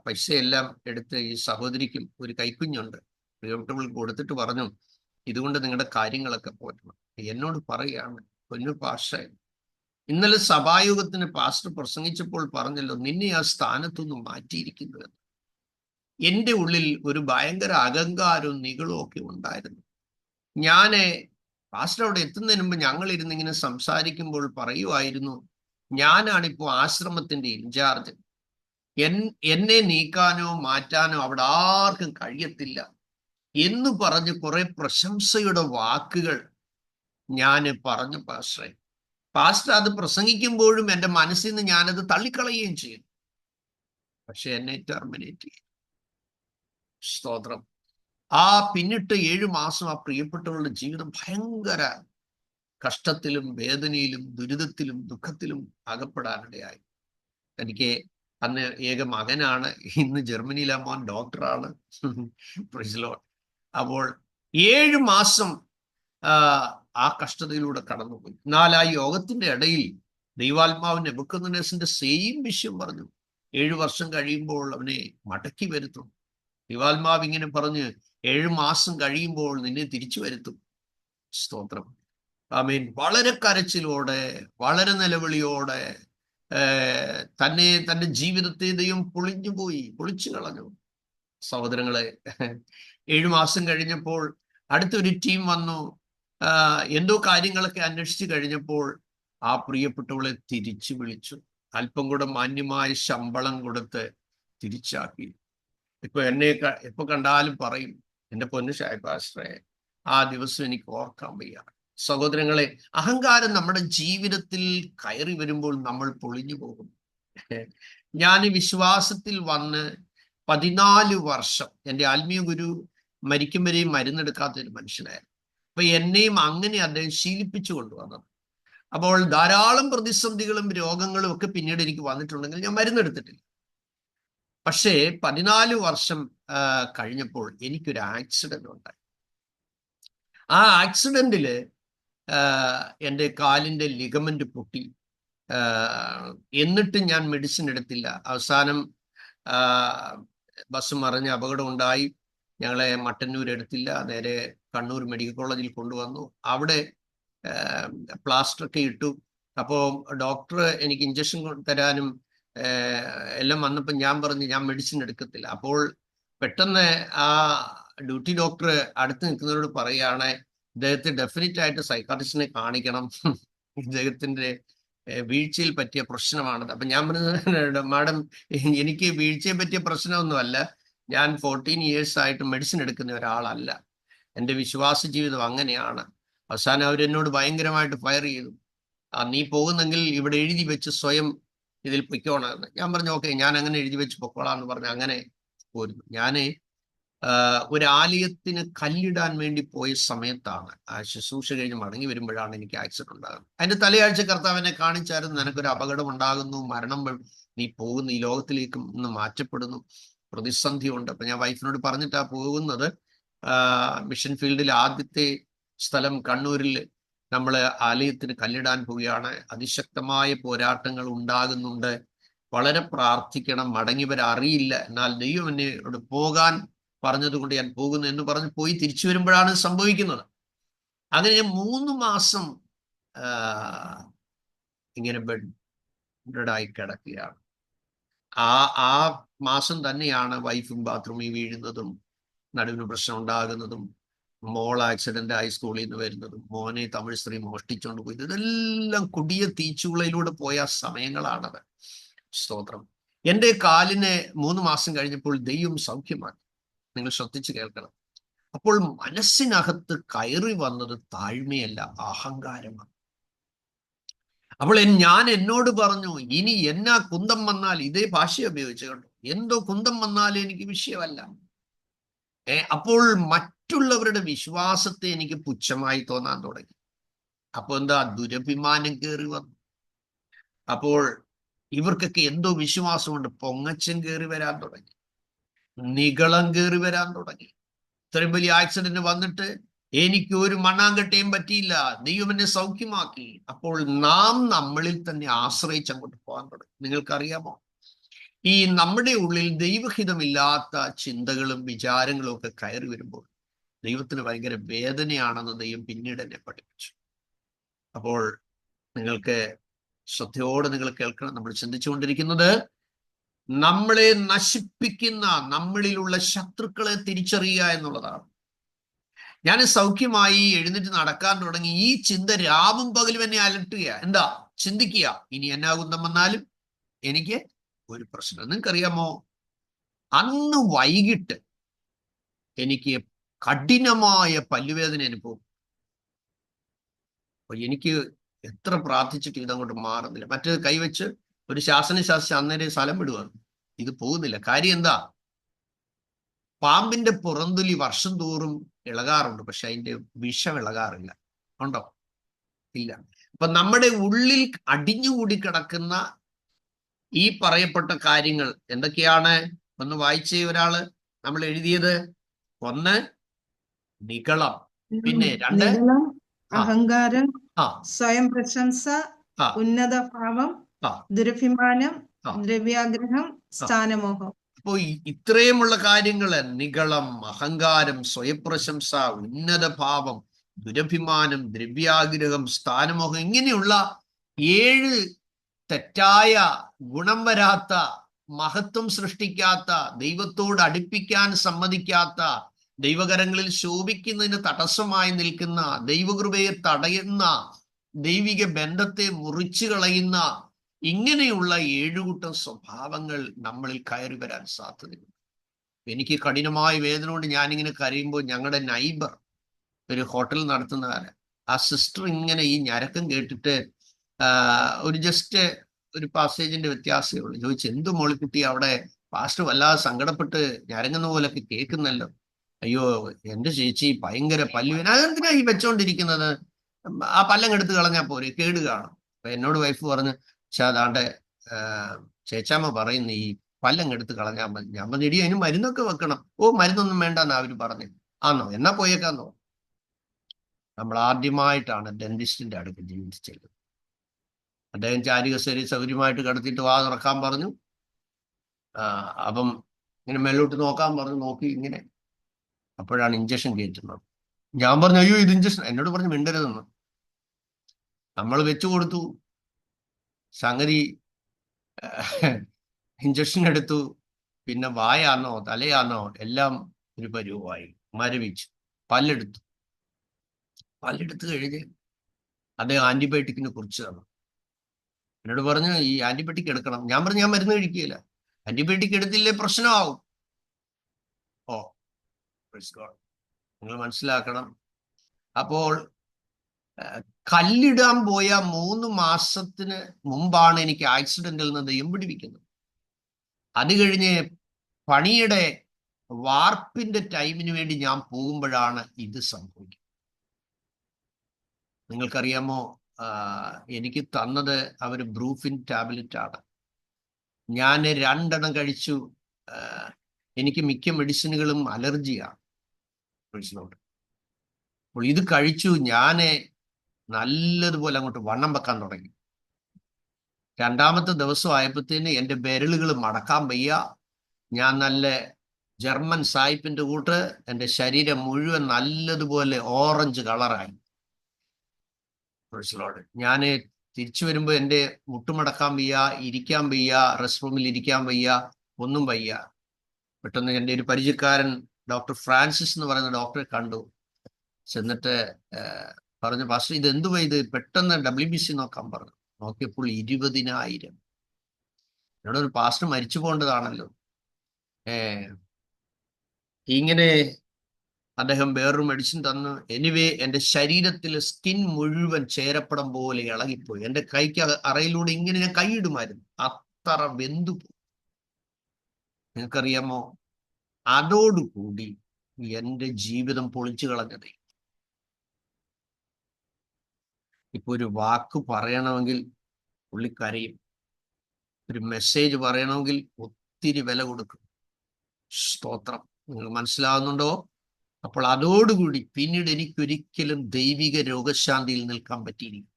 പൈസയെല്ലാം എടുത്ത് ഈ സഹോദരിക്കും ഒരു കൈക്കുഞ്ഞുണ്ട്, പ്രിയപ്പെട്ടവൾ കൊടുത്തിട്ട് പറഞ്ഞു, ഇതുകൊണ്ട് നിങ്ങളുടെ കാര്യങ്ങളൊക്കെ പോറ്റണം. എന്നോട് പറയുകയാണ്, പൊന്നു പാസ്റ്റർ, ഇന്നലെ സഭായോഗത്തിന് പാസ്റ്റർ പ്രസംഗിച്ചപ്പോൾ പറഞ്ഞല്ലോ, നിന്നെ ആ സ്ഥാനത്തൊന്നും മാറ്റിയിരിക്കുന്നത്. എൻ്റെ ഉള്ളിൽ ഒരു ഭയങ്കര അഹങ്കാരവും നിഗളവും ഒക്കെ ഉണ്ടായിരുന്നു. പാസ്റ്റർ അവിടെ എത്തുന്നതിന് മുമ്പ് ഞങ്ങൾ ഇരുന്നിങ്ങനെ സംസാരിക്കുമ്പോൾ പറയുമായിരുന്നു, ഞാനാണിപ്പോ ആശ്രമത്തിന്റെ ഇൻചാർജ്, എന്നെ നീക്കാനോ മാറ്റാനോ അവിടെ ആർക്കും കഴിയത്തില്ല എന്ന് പറഞ്ഞ് കുറെ പ്രശംസയുടെ വാക്കുകൾ ഞാൻ പറഞ്ഞു പാസ്റ്ററെ. പാസ്റ്റർ അത് പ്രസംഗിക്കുമ്പോഴും എൻ്റെ മനസ്സിൽ നിന്ന് ഞാനത് തള്ളിക്കളയുകയും ചെയ്യും. പക്ഷെ എന്നെ ടെർമിനേറ്റ് ചെയ്യും. സ്തോത്രം. പിന്നിട്ട് 7 മാസം ആ പ്രിയപ്പെട്ടവരുടെ ജീവിതം ഭയങ്കര കഷ്ടത്തിലും വേദനയിലും ദുരിതത്തിലും ദുഃഖത്തിലും അകപ്പെടാനിടയായി. എനിക്ക് അന്ന് ഏക മകനാണ്. ഇന്ന് ജർമ്മനിയിലെ മോൻ ഡോക്ടറാണ്. Praise Lord. അപ്പോൾ 7 മാസം ആ കഷ്ടതയിലൂടെ കടന്നുപോയി. എന്നാൽ ആ യോഗത്തിന്റെ ഇടയിൽ ദൈവാത്മാവ് നെബൂഖദ്നേസറിന്റെ സെയിം വിഷയം പറഞ്ഞു. 7 വർഷം കഴിയുമ്പോൾ അവനെ മടക്കി വരുത്തും. ദൈവാത്മാവ് ഇങ്ങനെ പറഞ്ഞ്, 7 മാസം കഴിയുമ്പോൾ നിന്നെ തിരിച്ചു വരുത്തും. സ്തോത്രം. ആമേൻ. വളരെ കരച്ചിലോടെ, വളരെ നിലവിളിയോടെ തന്റെ ജീവിതത്തെ ദൈവം പൊളിച്ചു കളഞ്ഞു. സഹോദരങ്ങളെ, 7 മാസം കഴിഞ്ഞപ്പോൾ അടുത്തൊരു ടീം വന്നു. എന്തോ കാര്യങ്ങളൊക്കെ അന്വേഷിച്ച് കഴിഞ്ഞപ്പോൾ ആ പ്രിയപ്പെട്ടവളെ തിരിച്ചു വിളിച്ചു. അല്പം കൂടെ മാന്യമായ ശമ്പളം കൊടുത്ത് തിരിച്ചാക്കി. എന്നെ എപ്പോ കണ്ടാലും പറയും, എൻ്റെ പൊന്നു പാസ്റ്ററെ, ആ ദിവസം എനിക്ക് ഓർക്കാൻ വയ്യ. സഹോദരങ്ങളെ, അഹങ്കാരം നമ്മുടെ ജീവിതത്തിൽ കയറി വരുമ്പോൾ നമ്മൾ പൊളിഞ്ഞു പോകും. ഞാൻ വിശ്വാസത്തിൽ വന്ന് 14 വർഷം എൻ്റെ ആത്മീയ ഗുരു മരിക്കും വരെയും മരുന്നെടുക്കാത്ത ഒരു മനുഷ്യനായിരുന്നു. അപ്പൊ എന്നെയും അങ്ങനെ അദ്ദേഹം ശീലിപ്പിച്ചു കൊണ്ടുവന്നത്. അപ്പോൾ ധാരാളം പ്രതിസന്ധികളും രോഗങ്ങളും ഒക്കെ പിന്നീട് എനിക്ക് വന്നിട്ടുണ്ടെങ്കിൽ ഞാൻ മരുന്നെടുത്തിട്ടില്ല. പക്ഷേ 14 വർഷം കഴിഞ്ഞപ്പോൾ എനിക്കൊരു ആക്സിഡന്റ് ഉണ്ടായി. ആ ആക്സിഡന്റില് എൻ്റെ കാലിൻ്റെ ലിഗമെന്റ് പൊട്ടി. എന്നിട്ട് ഞാൻ മെഡിസിൻ എടുത്തില്ല. അവസാനം ബസ് മറിഞ്ഞ് അപകടം ഉണ്ടായി. ഞങ്ങളെ മട്ടന്നൂർ എടുത്തില്ല, നേരെ കണ്ണൂർ മെഡിക്കൽ കോളേജിൽ കൊണ്ടുവന്നു. അവിടെ പ്ലാസ്റ്ററൊക്കെ ഇട്ടു. അപ്പോൾ ഡോക്ടർ എനിക്ക് ഇഞ്ചക്ഷൻ തരാനും എല്ലാം വന്നപ്പോൾ ഞാൻ പറഞ്ഞു ഞാൻ മെഡിസിൻ എടുക്കത്തില്ല. അപ്പോൾ പെട്ടെന്ന് ആ ഡ്യൂട്ടി ഡോക്ടർ അടുത്ത് നിൽക്കുന്നവരോട് പറയുകയാണ്, ഇദ്ദേഹത്തെ ഡെഫിനറ്റ് ആയിട്ട് സൈക്കാട്രിസ്റ്റിനെ കാണിക്കണം, ഇദ്ദേഹത്തിന്റെ വീഴ്ചയിൽ പറ്റിയ പ്രശ്നമാണത്. അപ്പൊ ഞാൻ പറഞ്ഞത്, മാഡം എനിക്ക് വീഴ്ചയെ പറ്റിയ പ്രശ്നമൊന്നുമല്ല, ഞാൻ 14 years ആയിട്ട് മെഡിസിൻ എടുക്കുന്ന ഒരാളല്ല, എൻ്റെ വിശ്വാസ ജീവിതം അങ്ങനെയാണ്. അവസാനം അവരെന്നോട് ഭയങ്കരമായിട്ട് ഫയർ ചെയ്തു. നീ പോകുന്നെങ്കിൽ ഇവിടെ എഴുതി വെച്ച് സ്വയം ഇതിൽ പൊയ്ക്കോണമെന്ന്. ഞാൻ പറഞ്ഞു ഓക്കെ, ഞാൻ അങ്ങനെ എഴുതി വെച്ച് പൊക്കോളാന്ന് പറഞ്ഞു അങ്ങനെ പോരുന്നു. ഞാന് ഒരു ആലയത്തിന് കല്ലിടാൻ വേണ്ടി പോയ സമയത്താണ്, ആ ശുശ്രൂഷ കഴിഞ്ഞ് മടങ്ങി വരുമ്പോഴാണ് എനിക്ക് ആക്സിഡന്റ് ഉണ്ടാകുന്നത്. അതിന്റെ തലയാഴ്ച കർത്താവ് എന്നെ കാണിച്ചായിരുന്നു, നിനക്കൊരു അപകടം ഉണ്ടാകുന്നു, മരണം, നീ പോകുന്നു, ഈ ലോകത്തിലേക്ക് നിന്ന് മാറ്റപ്പെടുന്നു, പ്രതിസന്ധി ഉണ്ട്. അപ്പൊ ഞാൻ വൈഫിനോട് പറഞ്ഞിട്ടാ പോകുന്നത്. മിഷൻ ഫീൽഡിൽ ആദ്യത്തെ സ്ഥലം കണ്ണൂരിൽ നമ്മൾ ആലയത്തിന് കല്ലിടാൻ പോവുകയാണ്. അതിശക്തമായ പോരാട്ടങ്ങൾ ഉണ്ടാകുന്നുണ്ട്, വളരെ പ്രാർത്ഥിക്കണം, മടങ്ങിയവരറിയില്ല, എന്നാൽ ദൈവം എന്നോട് പോകാൻ പറഞ്ഞതുകൊണ്ട് ഞാൻ പോകുന്നു എന്ന് പറഞ്ഞ് പോയി തിരിച്ചു വരുമ്പോഴാണ് സംഭവിക്കുന്നത്. അങ്ങനെ ഞാൻ 3 മാസം ഇങ്ങനെ ബെഡായി കിടക്കുകയാണ്. ആ മാസം തന്നെയാണ് വൈഫും ബാത്റൂമിൽ വീഴുന്നതും, നടുവിന് പ്രശ്നം ഉണ്ടാകുന്നതും, മോൾ ആക്സിഡന്റ് ആയി സ്കൂളിൽ നിന്ന് വരുന്നതും, മോനെ തമിഴ് സ്ത്രീ മോഷ്ടിച്ചുകൊണ്ട് പോയത്. ഇതെല്ലാം കൊടിയ തീച്ചുളയിലൂടെ പോയ സമയങ്ങളാണത്. സ്തോത്രം. എൻ്റെ കാലിന് 3 മാസം കഴിഞ്ഞപ്പോൾ ദൈവം സൗഖ്യമാക്കി. നിങ്ങൾ ശ്രദ്ധിച്ച് കേൾക്കണം. അപ്പോൾ മനസ്സിനകത്ത് കയറി വന്നത് താഴ്മയല്ല, അഹങ്കാരമാണ്. അപ്പോൾ ഞാൻ എന്നോട് പറഞ്ഞു, ഇനി എന്നാ കുന്തം വന്നാൽ, ഇതേ ഭാഷ ഉപയോഗിച്ചു കണ്ടു, എന്തോ കുന്തം വന്നാലും എനിക്ക് വിഷയമല്ല. അപ്പോൾ മറ്റുള്ളവരുടെ വിശ്വാസത്തെ എനിക്ക് പുച്ഛമായി തോന്നാൻ തുടങ്ങി. അപ്പൊ എന്താ, ദുരഭിമാനം കയറി വന്നു. അപ്പോൾ ഇവർക്കൊക്കെ എന്തോ വിശ്വാസമുണ്ട്, പൊങ്ങച്ചം കയറി വരാൻ തുടങ്ങി, നിഗളം കയറി വരാൻ തുടങ്ങി. ഇത്രയും വലിയ ആക്സിഡന്റ് വന്നിട്ട് എനിക്ക് ഒരു മണ്ണാങ്കട്ടയും പറ്റിയില്ല, ദൈവം എന്നെ സൗഖ്യമാക്കി. അപ്പോൾ നാം നമ്മളിൽ തന്നെ ആശ്രയിച്ച് അങ്ങോട്ട് പോകാൻ തുടങ്ങി. നിങ്ങൾക്കറിയാമോ, ഈ നമ്മുടെ ഉള്ളിൽ ദൈവഹിതമില്ലാത്ത ചിന്തകളും വിചാരങ്ങളും ഒക്കെ കയറി വരുമ്പോൾ ദൈവത്തിന് ഭയങ്കര വേദനയാണെന്ന് ദൈവം പിന്നീട് എന്നെ പഠിപ്പിച്ചു. അപ്പോൾ നിങ്ങൾക്ക് ശ്രദ്ധയോടെ നിങ്ങൾ കേൾക്കണം. നമ്മൾ ചിന്തിച്ചുകൊണ്ടിരിക്കുന്നത് നമ്മളെ നശിപ്പിക്കുന്ന നമ്മളിലുള്ള ശത്രുക്കളെ തിരിച്ചറിയുക എന്നുള്ളതാണ്. ഞാൻ സൗഖ്യമായി എഴുന്നേറ്റ് നടക്കാൻ തുടങ്ങി. ഈ ചിന്ത രാവും പകലും എന്നെ അലട്ടുക. എന്താ ചിന്തിക്കുക, ഇനി എന്നാ കുന്തം വന്നാലും എനിക്ക് ഒരു പ്രശ്നം. നിങ്ങൾക്കറിയാമോ, അന്ന് വൈകിട്ട് എനിക്ക് കഠിനമായ പല്ലുവേദന അനുഭവം. അപ്പൊ എനിക്ക് എത്ര പ്രാർത്ഥിച്ചിട്ട് ഇതങ്ങോട്ട് മാറുന്നില്ല. മറ്റേത് കൈവച്ച് ഒരു ശാസന ശാസിച്ച് അന്നേരം സ്ഥലം വിടുവാണ്. ഇത് പോകുന്നില്ല. കാര്യം എന്താ, പാമ്പിന്റെ പുറന്തൊലി വർഷം തോറും ഇളകാറുണ്ട്, പക്ഷെ അതിന്റെ വിഷം ഇളകാറില്ല. ഉണ്ടോ? ഇല്ല. അപ്പൊ നമ്മുടെ ഉള്ളിൽ അടിഞ്ഞുകൂടി കിടക്കുന്ന ഈ പറയപ്പെട്ട കാര്യങ്ങൾ എന്തൊക്കെയാണ്? ഒന്ന് വായിച്ചേ ഒരാള്. നമ്മൾ എഴുതിയത് 1 നിഗളം, പിന്നെ 2 അഹങ്കാരം, സ്വയം പ്രശംസ, ഉന്നത ഭാവം, ദുരഭിമാനം, ദ്രവ്യാഗ്രഹം, സ്ഥാനമോഹം. അപ്പോ ഇത്രയുമുള്ള കാര്യങ്ങള്, നിഗളം, അഹങ്കാരം, സ്വയപ്രശംസ, ഉന്നത ഭാവം, ദുരഭിമാനം, ദ്രവ്യാഗ്രഹം, സ്ഥാനമോഹം, ഇങ്ങനെയുള്ള 7 തെറ്റായ, ഗുണം വരാത്ത, മഹത്വം സൃഷ്ടിക്കാത്ത, ദൈവത്തോട് അടുപ്പിക്കാൻ സമ്മതിക്കാത്ത, ദൈവകരങ്ങളിൽ ശോഭിക്കുന്നതിന് തടസ്സമായി നിൽക്കുന്ന, ദൈവകൃപയെ തടയുന്ന, ദൈവിക ബന്ധത്തെ മുറിച്ചു കളയുന്ന ഇങ്ങനെയുള്ള 7 കൂട്ടം സ്വഭാവങ്ങൾ നമ്മളിൽ കയറി വരാൻ സാധ്യതയുണ്ട്. എനിക്ക് കഠിനമായ വേദന കൊണ്ട് ഞാനിങ്ങനെ കരയുമ്പോൾ ഞങ്ങളുടെ നൈബർ ഒരു ഹോട്ടൽ നടത്തുന്നവര്, ആ സിസ്റ്റർ ഇങ്ങനെ ഈ ഞരക്കം കേട്ടിട്ട് ഒരു ജസ്റ്റ് ഒരു പാസേജിന്റെ വ്യത്യാസമേ ഉള്ളൂ, ചോദിച്ചു, എന്തു മോളിക്കുട്ടി അവിടെ പാസ്റ്റർ വല്ലാതെ സങ്കടപ്പെട്ട് ഞരങ്ങുന്ന പോലൊക്കെ കേൾക്കുന്നല്ലോ. അയ്യോ എന്റെ ചേച്ചി ഭയങ്കര പല്ലുവേന, അതെന്തിനാ ഈ വെച്ചോണ്ടിരിക്കുന്നത്, ആ പല്ലങ്ങെടുത്ത് കളഞ്ഞാൽ പോരെ, കേട് കാണും. അപ്പൊ എന്നോട് വൈഫ് പറഞ്ഞു, പക്ഷെ അതാണ്ട് ചേച്ചാമ്മ പറയുന്നു ഈ പല്ലങ്ങെടുത്ത് കളഞ്ഞാൽ മതി. ഞാൻ പറഞ്ഞു, ഇടി അതിന് മരുന്നൊക്കെ വെക്കണം. ഓ മരുന്നൊന്നും വേണ്ടെന്നാ അവര് പറഞ്ഞു. ആന്നോ, എന്നാ പോയേക്കാന്നോ. നമ്മൾ ആദ്യമായിട്ടാണ് ഡെന്റിസ്റ്റിന്റെ അടുത്ത് ജീവിച്ചത്. അദ്ദേഹം ചാരികസേരി സൗകര്യമായിട്ട് കിടത്തിയിട്ട് വാ തുറക്കാൻ പറഞ്ഞു. അപ്പം ഇങ്ങനെ മേലോട്ട് നോക്കാൻ പറഞ്ഞു, നോക്കി ഇങ്ങനെ. അപ്പോഴാണ് ഇഞ്ചക്ഷൻ കയറ്റുന്നത്. ഞാൻ പറഞ്ഞു, അയ്യോ ഇത് ഇഞ്ചക്ഷൻ. എന്നോട് പറഞ്ഞു മിണ്ടരുതെന്ന്. നമ്മൾ വെച്ചു കൊടുത്തു, സംഗതി ഇഞ്ചക്ഷൻ എടുത്തു, പിന്നെ വായാന്നോ തലയാന്നോ എല്ലാം ഒരു പരുവമായി, മരവിച്ചു. പല്ലെടുത്തു കഴിഞ്ഞ് അദ്ദേഹം ആന്റിബയോട്ടിക്കിനെ കുറിച്ച് തന്നു. എന്നോട് പറഞ്ഞു ഈ ആന്റിബയോട്ടിക് എടുക്കണം. ഞാൻ പറഞ്ഞു ഞാൻ മരുന്ന് കഴിക്കുകയില്ല, ആന്റിബയോട്ടിക് എടുത്തില്ലേ പ്രശ്നമാവും. ഓ നിങ്ങൾ മനസ്സിലാക്കണം. അപ്പോൾ കല്ലിടാൻ പോയ 3 മാസത്തിന് മുമ്പാണ് എനിക്ക് ആക്സിഡന്റിൽ നിന്ന് ദൈവം പിടിപ്പിക്കുന്നത്. അത് കഴിഞ്ഞ് പണിയുടെ വാർപ്പിന്റെ ടൈമിന് വേണ്ടി ഞാൻ പോകുമ്പോഴാണ് ഇത് സംഭവിക്കുന്നത്. നിങ്ങൾക്കറിയാമോ, എനിക്ക് തന്നത് അവർ ബ്രൂഫിൻ ടാബ്ലറ്റ് ആണ്. ഞാൻ 2 എണ്ണം കഴിച്ചു. എനിക്ക് മിക്ക മെഡിസിനുകളും അലർജിയാണ്. അപ്പോൾ ഇത് കഴിച്ചു, ഞാൻ നല്ലതുപോലെ അങ്ങോട്ട് വണ്ണം വെക്കാൻ തുടങ്ങി. 2ാമത്തെ ദിവസം ആയപ്പോഴത്തേന് എൻ്റെ വിരലുകൾ മടക്കാൻ വയ്യ. ഞാൻ നല്ല ജർമ്മൻ സായിപ്പിന്റെ കൂട്ട് എൻ്റെ ശരീരം മുഴുവൻ നല്ലതുപോലെ ഓറഞ്ച് കളറായി. ഞാൻ തിരിച്ചു വരുമ്പോൾ എൻ്റെ മുട്ടുമടക്കാൻ വയ്യ, ഇരിക്കാൻ വയ്യ, റെസ്റ്റ് റൂമിൽ ഇരിക്കാൻ വയ്യ, ഒന്നും വയ്യ. പെട്ടെന്ന് എൻ്റെ ഒരു പരിചയക്കാരൻ ഡോക്ടർ ഫ്രാൻസിസ് എന്ന് പറയുന്ന ഡോക്ടറെ കണ്ടു. ചെന്നിട്ട് പറഞ്ഞു, പാസ്റ്റർ ഇത് എന്തുവാ ഇത്, പെട്ടെന്ന് WBC നോക്കാൻ പറഞ്ഞു. നോക്കിയപ്പോൾ 20,000. എന്നോട് ഒരു പാസ്റ്റർ മരിച്ചു പോകേണ്ടതാണല്ലോ. ഇങ്ങനെ അദ്ദേഹം വേറൊരു മെഡിസിൻ തന്നു. എനിവേ എൻ്റെ ശരീരത്തിലെ സ്കിൻ മുഴുവൻ ചേരപ്പടം പോലെ ഇളകിപ്പോയി. എൻ്റെ കൈക്ക് അറയിലൂടെ ഇങ്ങനെ ഞാൻ കൈയിടുമായിരുന്നു, അത്ര വെന്തു പോയി. നിങ്ങൾക്കറിയാമോ, അതോടുകൂടി എൻ്റെ ജീവിതം പൊളിച്ചു കളഞ്ഞതേ. ഇപ്പൊ ഒരു വാക്ക് പറയണമെങ്കിൽ പുള്ളി കരയും, ഒരു മെസ്സേജ് പറയണമെങ്കിൽ ഒത്തിരി വില കൊടുക്കും. സ്തോത്രം, നിങ്ങൾ മനസ്സിലാവുന്നുണ്ടോ? അപ്പോൾ അതോടുകൂടി പിന്നീട് എനിക്കൊരിക്കലും ദൈവിക രോഗശാന്തിയിൽ നിൽക്കാൻ പറ്റിയിരിക്കും.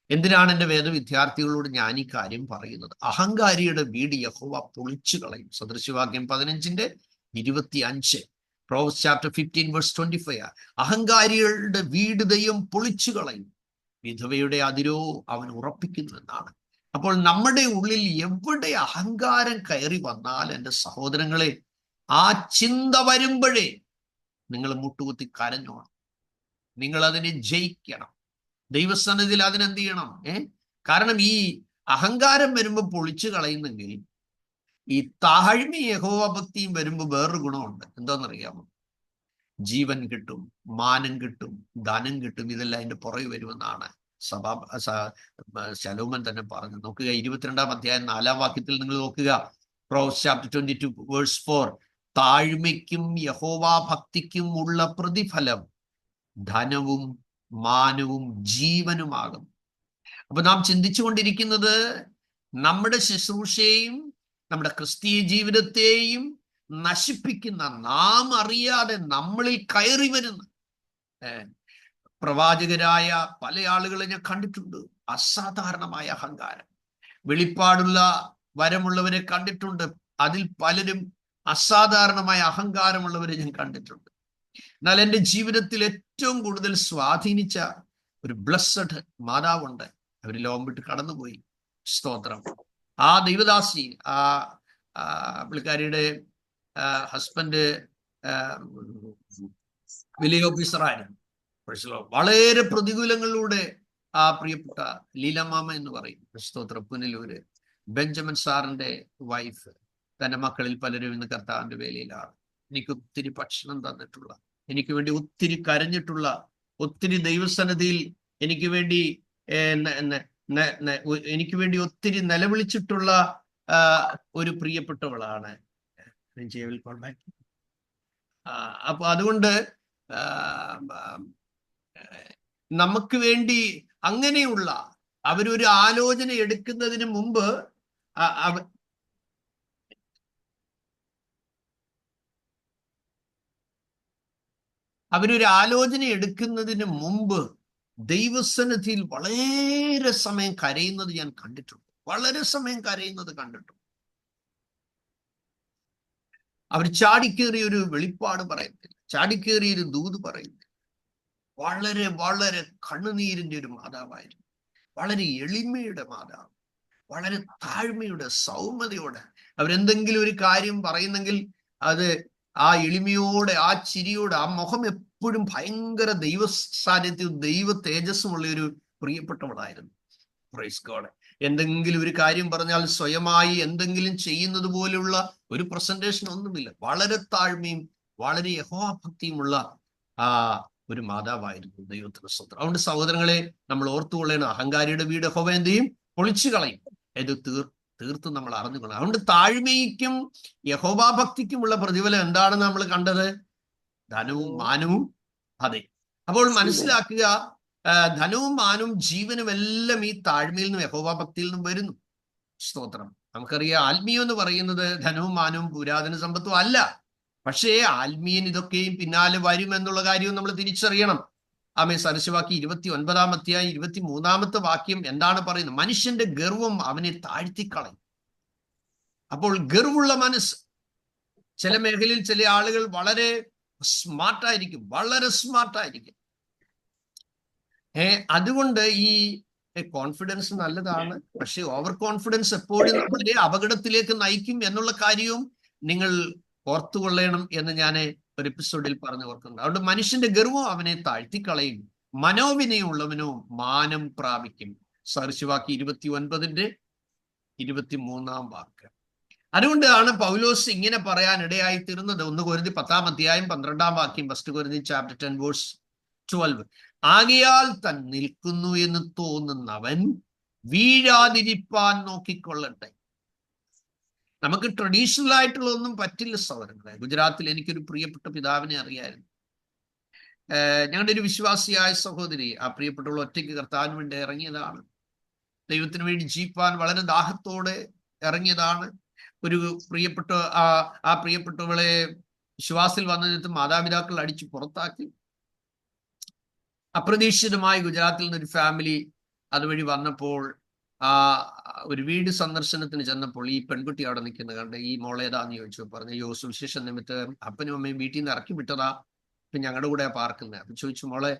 എന്തിനാണ് എൻ്റെ വേദവിദ്യാർത്ഥികളോട് ഞാൻ ഈ കാര്യം പറയുന്നത്? അഹങ്കാരിയുടെ വീട് യഹോവ പൊളിച്ചു കളയും. സദൃശവാക്യം 15:25. Proverbs chapter 15 verse 25. അഹങ്കാരികളുടെ വീട് ദൈവം പൊളിച്ചു കളയും, വിധവയുടെ അതിരോ അവൻ ഉറപ്പിക്കുന്നു എന്നാണ്. അപ്പോൾ നമ്മുടെ ഉള്ളിൽ എവിടെ അഹങ്കാരം കയറി വന്നാൽ, എൻ്റെ സഹോദരങ്ങളെ, ആ ചിന്ത വരുമ്പോഴേ നിങ്ങൾ മുട്ടുകുത്തി കരഞ്ഞോണം. നിങ്ങൾ അതിനെ ജയിക്കണം. ദൈവസന്നിധിയിൽ അതിനെന്ത് ചെയ്യണം? കാരണം ഈ അഹങ്കാരം വരുമ്പോൾ പൊളിച്ചു കളയുന്നെങ്കിൽ, ഈ താഴ്മ യഹോവ ഭക്തിയും വരുമ്പോൾ വേറൊരു ഗുണമുണ്ട്. എന്താണെന്നറിയാമോ? ജീവൻ കിട്ടും, മാനം കിട്ടും, ധനം കിട്ടും. ഇതെല്ലാം അതിന്റെ പുറകെ വരുമെന്നാണ് ശലോമൻ തന്നെ പറഞ്ഞു. നോക്കുക, 22-ാം അധ്യായം 4-ാം വാക്യത്തിൽ നിങ്ങൾ നോക്കുക. Proverbs chapter 22 verse 4. താഴ്മയ്ക്കും യഹോവാ ഭക്തിക്കും ഉള്ള പ്രതിഫലം ധനവും മാനവും ജീവനുമാകും. അപ്പൊ നാം ചിന്തിച്ചുകൊണ്ടിരിക്കുന്നത് നമ്മുടെ ശുശ്രൂഷയെയും നമ്മുടെ ക്രിസ്തീയ ജീവിതത്തെയും നശിപ്പിക്കുന്ന, നാം അറിയാതെ നമ്മളിൽ കയറി വരുന്ന പ്രവാചകരായ പല ആളുകളെ ഞാൻ കണ്ടിട്ടുണ്ട്. അസാധാരണമായ അഹങ്കാരം, വെളിപ്പാടുള്ള വരമുള്ളവരെ കണ്ടിട്ടുണ്ട്. അതിൽ പലരും അസാധാരണമായ അഹങ്കാരമുള്ളവരെ ഞാൻ കണ്ടിട്ടുണ്ട്. എന്നാൽ എൻ്റെ ജീവിതത്തിൽ ഏറ്റവും കൂടുതൽ സ്വാധീനിച്ച ഒരു ബ്ലെസ്സഡ് മാതാവുണ്ട്. അവർ ലോകം വിട്ട് കടന്നുപോയി. സ്തോത്രം. ആ ദൈവദാസി, ആ പുള്ളിക്കാരിയുടെ ഹസ്ബൻഡ് വില്ലേജ് ഓഫീസറായിരുന്നു. വളരെ പ്രതികൂലങ്ങളിലൂടെ ആ പ്രിയപ്പെട്ട ലീലമാമ എന്ന് പറയും, സ്തോത്രം, പുനലൂര് ബെഞ്ചമിൻ സാറിന്റെ വൈഫ്, തന്റെ മക്കളിൽ പലരും ഇന്ന് കർത്താവിന്റെ വേലയിലാണ്. എനിക്ക് ഒത്തിരി ഭക്ഷണം തന്നിട്ടുള്ള, എനിക്ക് വേണ്ടി ഒത്തിരി കരഞ്ഞിട്ടുള്ള, ഒത്തിരി ദൈവസന്നിധിയിൽ എനിക്ക് വേണ്ടി എനിക്ക് വേണ്ടി ഒത്തിരി നിലവിളിച്ചിട്ടുള്ള ഒരു പ്രിയപ്പെട്ടവളാണ് ജേവിൽ കോൺടാക്ട്. അപ്പൊ അതുകൊണ്ട് നമുക്ക് വേണ്ടി അങ്ങനെയുള്ള അവരൊരു ആലോചന എടുക്കുന്നതിന് മുമ്പ് അവരൊരു ആലോചന എടുക്കുന്നതിന് മുമ്പ് ദൈവസന്നിധിയിൽ വളരെ സമയം കരയുന്നത് ഞാൻ കണ്ടിട്ടുണ്ട്. വളരെ സമയം കരയുന്നത് കണ്ടിട്ടുണ്ട്. അവർ ചാടിക്കേറിയ ഒരു വെളിപ്പാട് പറയുന്നില്ല, ചാടിക്കേറിയ ഒരു ദൂത് പറയുന്നില്ല. വളരെ വളരെ കണ്ണുനീരിന്റെ ഒരു മാതാവായിരുന്നു. വളരെ എളിമയുടെ മാതാവ്, വളരെ താഴ്മയുടെ സൗമ്യതയോടെ അവരെന്തെങ്കിലും ഒരു കാര്യം പറയുന്നെങ്കിൽ അത് ആ എളിമയോടെ, ആ ചിരിയോടെ, ആ മുഖം എപ്പോഴും ഭയങ്കര ദൈവ സാന്നിധ്യവും ദൈവ തേജസ്സുമുള്ള ഒരു പ്രിയപ്പെട്ടവളായിരുന്നു. Praise God. എന്തെങ്കിലും ഒരു കാര്യം പറഞ്ഞാൽ സ്വയമായി എന്തെങ്കിലും ചെയ്യുന്നത് പോലുള്ള ഒരു പ്രസന്റേഷൻ ഒന്നുമില്ല. വളരെ താഴ്മയും വളരെ യഹോവാഭക്തിയുമുള്ള ഒരു മാതാവായിരുന്നു. ദൈവത്തിന് സ്തോത്രം. അതുകൊണ്ട് സഹോദരങ്ങളെ, നമ്മൾ ഓർത്തുകൊള്ളേണം, അഹങ്കാരിയുടെ വീട് യഹോവ എന്ത് ചെയ്യും? പൊളിച്ചു കളയും. ഇത് തീർത്തും നമ്മൾ അറിഞ്ഞുകൊള്ളണം. അതുകൊണ്ട് താഴ്മയ്ക്കും യഹോവാഭക്തിക്കുമുള്ള പ്രതിഫലം എന്താണെന്ന് നമ്മൾ കണ്ടത്? ധനവും മാനവും. അതെ, അപ്പോൾ മനസ്സിലാക്കുക, ധനവും മാനവും ജീവനും എല്ലാം ഈ താഴ്മയിൽ നിന്നും യഹോവാഭക്തിയിൽ നിന്നും വരുന്നു. സ്തോത്രം. നമുക്കറിയാം, ആത്മീയം എന്ന് പറയുന്നത് ധനവും മാനവും പുരാതന സമ്പത്തും അല്ല. പക്ഷേ ആത്മീയൻ ഇതൊക്കെയും പിന്നാലെ വരും എന്നുള്ള കാര്യവും നമ്മൾ തിരിച്ചറിയണം. ആമേ. സദൃശവാക്യം 29-ാം അധ്യായം 23-ാമത്തെ വാക്യം എന്താണ് പറയുന്നത്? മനുഷ്യന്റെ ഗർവം അവനെ താഴ്ത്തിക്കളയും. അപ്പോൾ ഗർവുള്ള മനസ്സ്, ചില മേഖലയിൽ ചില ആളുകൾ വളരെ സ്മാർട്ടായിരിക്കും, വളരെ സ്മാർട്ടായിരിക്കും. അതുകൊണ്ട് ഈ കോൺഫിഡൻസ് നല്ലതാണ്, പക്ഷെ ഓവർ കോൺഫിഡൻസ് എപ്പോഴും നമ്മളെ അപകടത്തിലേക്ക് നയിക്കും എന്നുള്ള കാര്യവും നിങ്ങൾ ഓർത്തുകൊള്ളണം എന്ന് ഞാൻ ഒരു എപ്പിസോഡിൽ പറഞ്ഞു ഓർക്കുന്നത്. അതുകൊണ്ട് മനുഷ്യന്റെ ഗർവം അവനെ താഴ്ത്തിക്കളയും, മനോവിനയമുള്ളവനോ മാനം പ്രാപിക്കും. സദൃശവാക്യം 29-ന്റെ 23-ാം വാക്ക്. അതുകൊണ്ടാണ് പൗലോസ് ഇങ്ങനെ പറയാൻ ഇടയായി തീർന്നത്. 1 കൊരിന്ത്യർ 10-ാം അധ്യായം 12-ാം വാക്യം, 1 കൊരിന്ത്യർ chapter 10 verse 12. ആകയാൽ താൻ നിൽക്കുന്നു എന്ന് തോന്നുന്നവൻ വീഴാതിരിപ്പാൻ നോക്കിക്കൊള്ളട്ടെ. നമുക്ക് ട്രഡീഷണൽ ആയിട്ടുള്ള ഒന്നും പറ്റില്ല സഹോദരങ്ങളെ. ഗുജറാത്തിൽ എനിക്കൊരു പ്രിയപ്പെട്ട പിതാവിനെ അറിയായിരുന്നു. ഞങ്ങളുടെ ഒരു വിശ്വാസിയായ സഹോദരി, ആ പ്രിയപ്പെട്ടവൾ ഒറ്റയ്ക്ക് കർത്താവിന് വേണ്ടി ഇറങ്ങിയതാണ്. ദൈവത്തിന് വേണ്ടി ജീവിപ്പാൻ വളരെ ദാഹത്തോടെ ഇറങ്ങിയതാണ്. ഒരു പ്രിയപ്പെട്ട ആ പ്രിയപ്പെട്ടവളെ വിശ്വാസത്തിൽ വന്നതിനകത്ത് മാതാപിതാക്കൾ അടിച്ചു പുറത്താക്കി. അപ്രതീക്ഷിതമായി ഗുജറാത്തിൽ നിന്നൊരു ഫാമിലി അതുവഴി വന്നപ്പോൾ ഒരു വീട് സന്ദർശനത്തിന് ചെന്നപ്പോൾ ഈ പെൺകുട്ടി അവിടെ നിൽക്കുന്നത് കണ്ട് ഈ മോളേതാന്ന് ചോദിച്ചു. പറഞ്ഞു, സുവിശേഷ നിമിത്തം അപ്പനും അമ്മയും വീട്ടിൽ നിന്ന് ഇറക്കി വിട്ടതാ, ഇപ്പം ഞങ്ങളുടെ കൂടെ പാർക്കുന്നത്. അപ്പം ചോദിച്ചു, മോളെ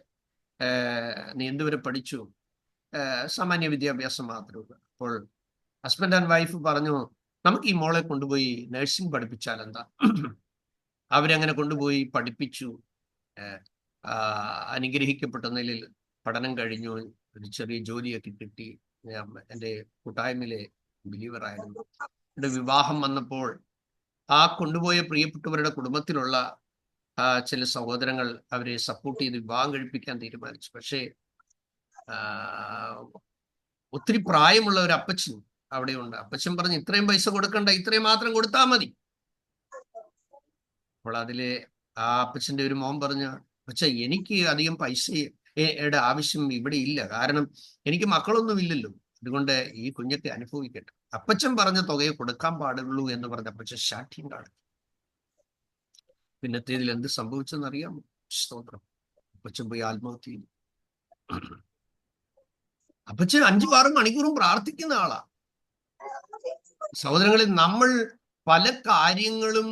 നീ എന്തുവരെ പഠിച്ചു? സാമാന്യ വിദ്യാഭ്യാസം മാത്രമേ ഉള്ളൂ. അപ്പോൾ ഹസ്ബൻഡ് ആൻഡ് വൈഫ് പറഞ്ഞു, നമുക്ക് ഈ മോളെ കൊണ്ടുപോയി നഴ്സിംഗ് പഠിപ്പിച്ചാൽ എന്താ? അവരങ്ങനെ കൊണ്ടുപോയി പഠിപ്പിച്ചു. അനുഗ്രഹിക്കപ്പെട്ട നിലയിൽ പഠനം കഴിഞ്ഞു, ഒരു ചെറിയ ജോലിയൊക്കെ കിട്ടി. എൻ്റെ കൂട്ടായ്മയിലെ ബിലീവറായിരുന്നു. എൻ്റെ വിവാഹം വന്നപ്പോൾ ആ കൊണ്ടുപോയ പ്രിയപ്പെട്ടവരുടെ കുടുംബത്തിലുള്ള ചില സഹോദരങ്ങൾ അവരെ സപ്പോർട്ട് ചെയ്ത് വിവാഹം കഴിപ്പിക്കാൻ തീരുമാനിച്ചു. പക്ഷേ ഒത്തിരി പ്രായമുള്ള ഒരു അപ്പച്ചൻ അവിടെയുണ്ട്. അപ്പച്ചൻ പറഞ്ഞു, ഇത്രയും പൈസ കൊടുക്കണ്ട, ഇത്രയും മാത്രം കൊടുത്താൽ മതി. അപ്പോൾ അതിലെ ആ അപ്പച്ചൻ്റെ ഒരു മോൻ പറഞ്ഞു, പക്ഷെ എനിക്ക് അധികം പൈസയുടെ ആവശ്യം ഇവിടെ ഇല്ല, കാരണം എനിക്ക് മക്കളൊന്നും ഇല്ലല്ലോ, അതുകൊണ്ട് ഈ കുഞ്ഞൊക്കെ അനുഭവിക്കട്ടെ. അപ്പച്ചൻ പറഞ്ഞ തുകയെ കൊടുക്കാൻ പാടുള്ളൂ എന്ന് പറഞ്ഞ അപ്പച്ചൻ ശാഠ്യം കാണും. പിന്നത്തേതിൽ എന്ത് സംഭവിച്ചെന്നറിയാമോ? സ്തോത്രം. അപ്പച്ചൻ പോയി ആത്മഹത്യ ചെയ്തു. അപ്പച്ചൻ 5-6 മണിക്കൂറും പ്രാർത്ഥിക്കുന്ന ആളാ. സഹോദരങ്ങളിൽ, നമ്മൾ പല കാര്യങ്ങളും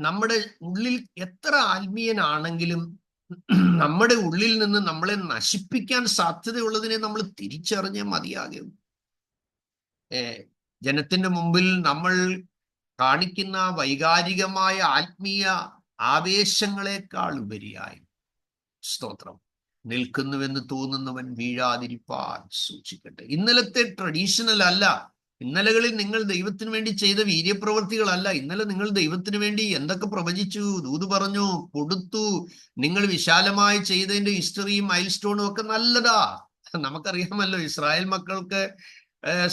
നമ്മുടെ ഉള്ളിൽ എത്ര ആത്മീയനാണെങ്കിലും നമ്മുടെ ഉള്ളിൽ നിന്ന് നമ്മളെ നശിപ്പിക്കാൻ സാധ്യതയുള്ളതിനെ നമ്മൾ തിരിച്ചറിഞ്ഞേ മതിയാകും. ജനത്തിന്റെ മുമ്പിൽ നമ്മൾ കാണിക്കുന്ന വൈകാരികമായ ആത്മീയ ആവേശങ്ങളെക്കാൾ ഉപരിയായി, സ്തോത്രം, നിൽക്കുന്നുവെന്ന് തോന്നുന്നവൻ വീഴാതിരിപ്പാൻ സൂക്ഷിക്കട്ടെ. ഇന്നലത്തെ ട്രഡീഷണൽ അല്ല ഇന്നലകളിൽ നിങ്ങൾ ദൈവത്തിന് വേണ്ടി ചെയ്ത വീര്യപ്രവൃത്തികളല്ല. ഇന്നലെ നിങ്ങൾ ദൈവത്തിന് വേണ്ടി എന്തൊക്കെ പ്രവചിച്ചു, ദൂത് പറഞ്ഞു, കൊടുത്തു. നിങ്ങൾ വിശാലമായി ചെയ്തതിന്റെ ഹിസ്റ്ററിയും മൈൽ സ്റ്റോണും ഒക്കെ നല്ലതാ. നമുക്കറിയാമല്ലോ, ഇസ്രായേൽ മക്കൾക്ക്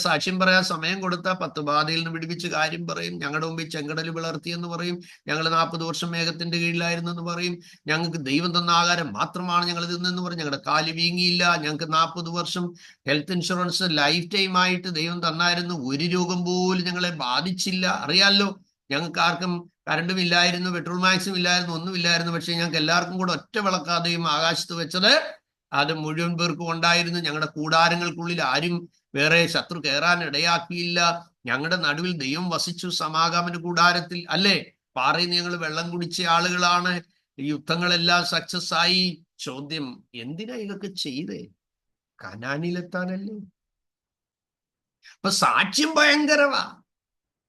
സാക്ഷ്യം പറയാൻ സമയം കൊടുത്ത 10 ബാധയിൽ നിന്ന് വിടുവിച്ച് കാര്യം പറയും. ഞങ്ങളുടെ മുമ്പിൽ ചെങ്കടൽ വിളർത്തിയെന്ന് പറയും. ഞങ്ങൾ 40 വർഷം മേഘത്തിന്റെ കീഴിലായിരുന്നു എന്ന് പറയും. ഞങ്ങൾക്ക് ദൈവം തന്ന ആഹാരം മാത്രമാണ് ഞങ്ങൾ തിന്നെന്ന് പറയും. ഞങ്ങളുടെ കാല് വീങ്ങിയില്ല. ഞങ്ങൾക്ക് 40 വർഷം ഹെൽത്ത് ഇൻഷുറൻസ് ലൈഫ് ടൈം ആയിട്ട് ദൈവം തന്നായിരുന്നു. ഒരു രോഗം പോലും ഞങ്ങളെ ബാധിച്ചില്ല. അറിയാമല്ലോ, ഞങ്ങൾക്ക് ആർക്കും കറണ്ടും ഇല്ലായിരുന്നു, പെട്രോൾ മാക്സും ഇല്ലായിരുന്നു, ഒന്നുമില്ലായിരുന്നു. പക്ഷെ ഞങ്ങൾക്ക് എല്ലാവർക്കും കൂടെ ഒറ്റ വിളക്കാതെയും ആകാശത്ത് വെച്ചത് അത് മുഴുവൻ പേർക്കും ഉണ്ടായിരുന്നു. ഞങ്ങളുടെ കൂടാരങ്ങൾക്കുള്ളിൽ ആരും വേറെ ശത്രു കയറാൻ ഇടയാക്കിയില്ല. ഞങ്ങളുടെ നടുവിൽ ദൈവം വസിച്ചു സമാഗമന കൂടാരത്തിൽ, അല്ലേ? പാറയിൽ നിന്ന് ഞങ്ങൾ വെള്ളം കുടിച്ച ആളുകളാണ്. യുദ്ധങ്ങളെല്ലാം സക്സസ് ആയി. ചോദ്യം, എന്തിനാ ഇതൊക്കെ ചെയ്തേ? കനാനിലെത്താനല്ലേ? അപ്പൊ സാക്ഷ്യം ഭയങ്കരമാ,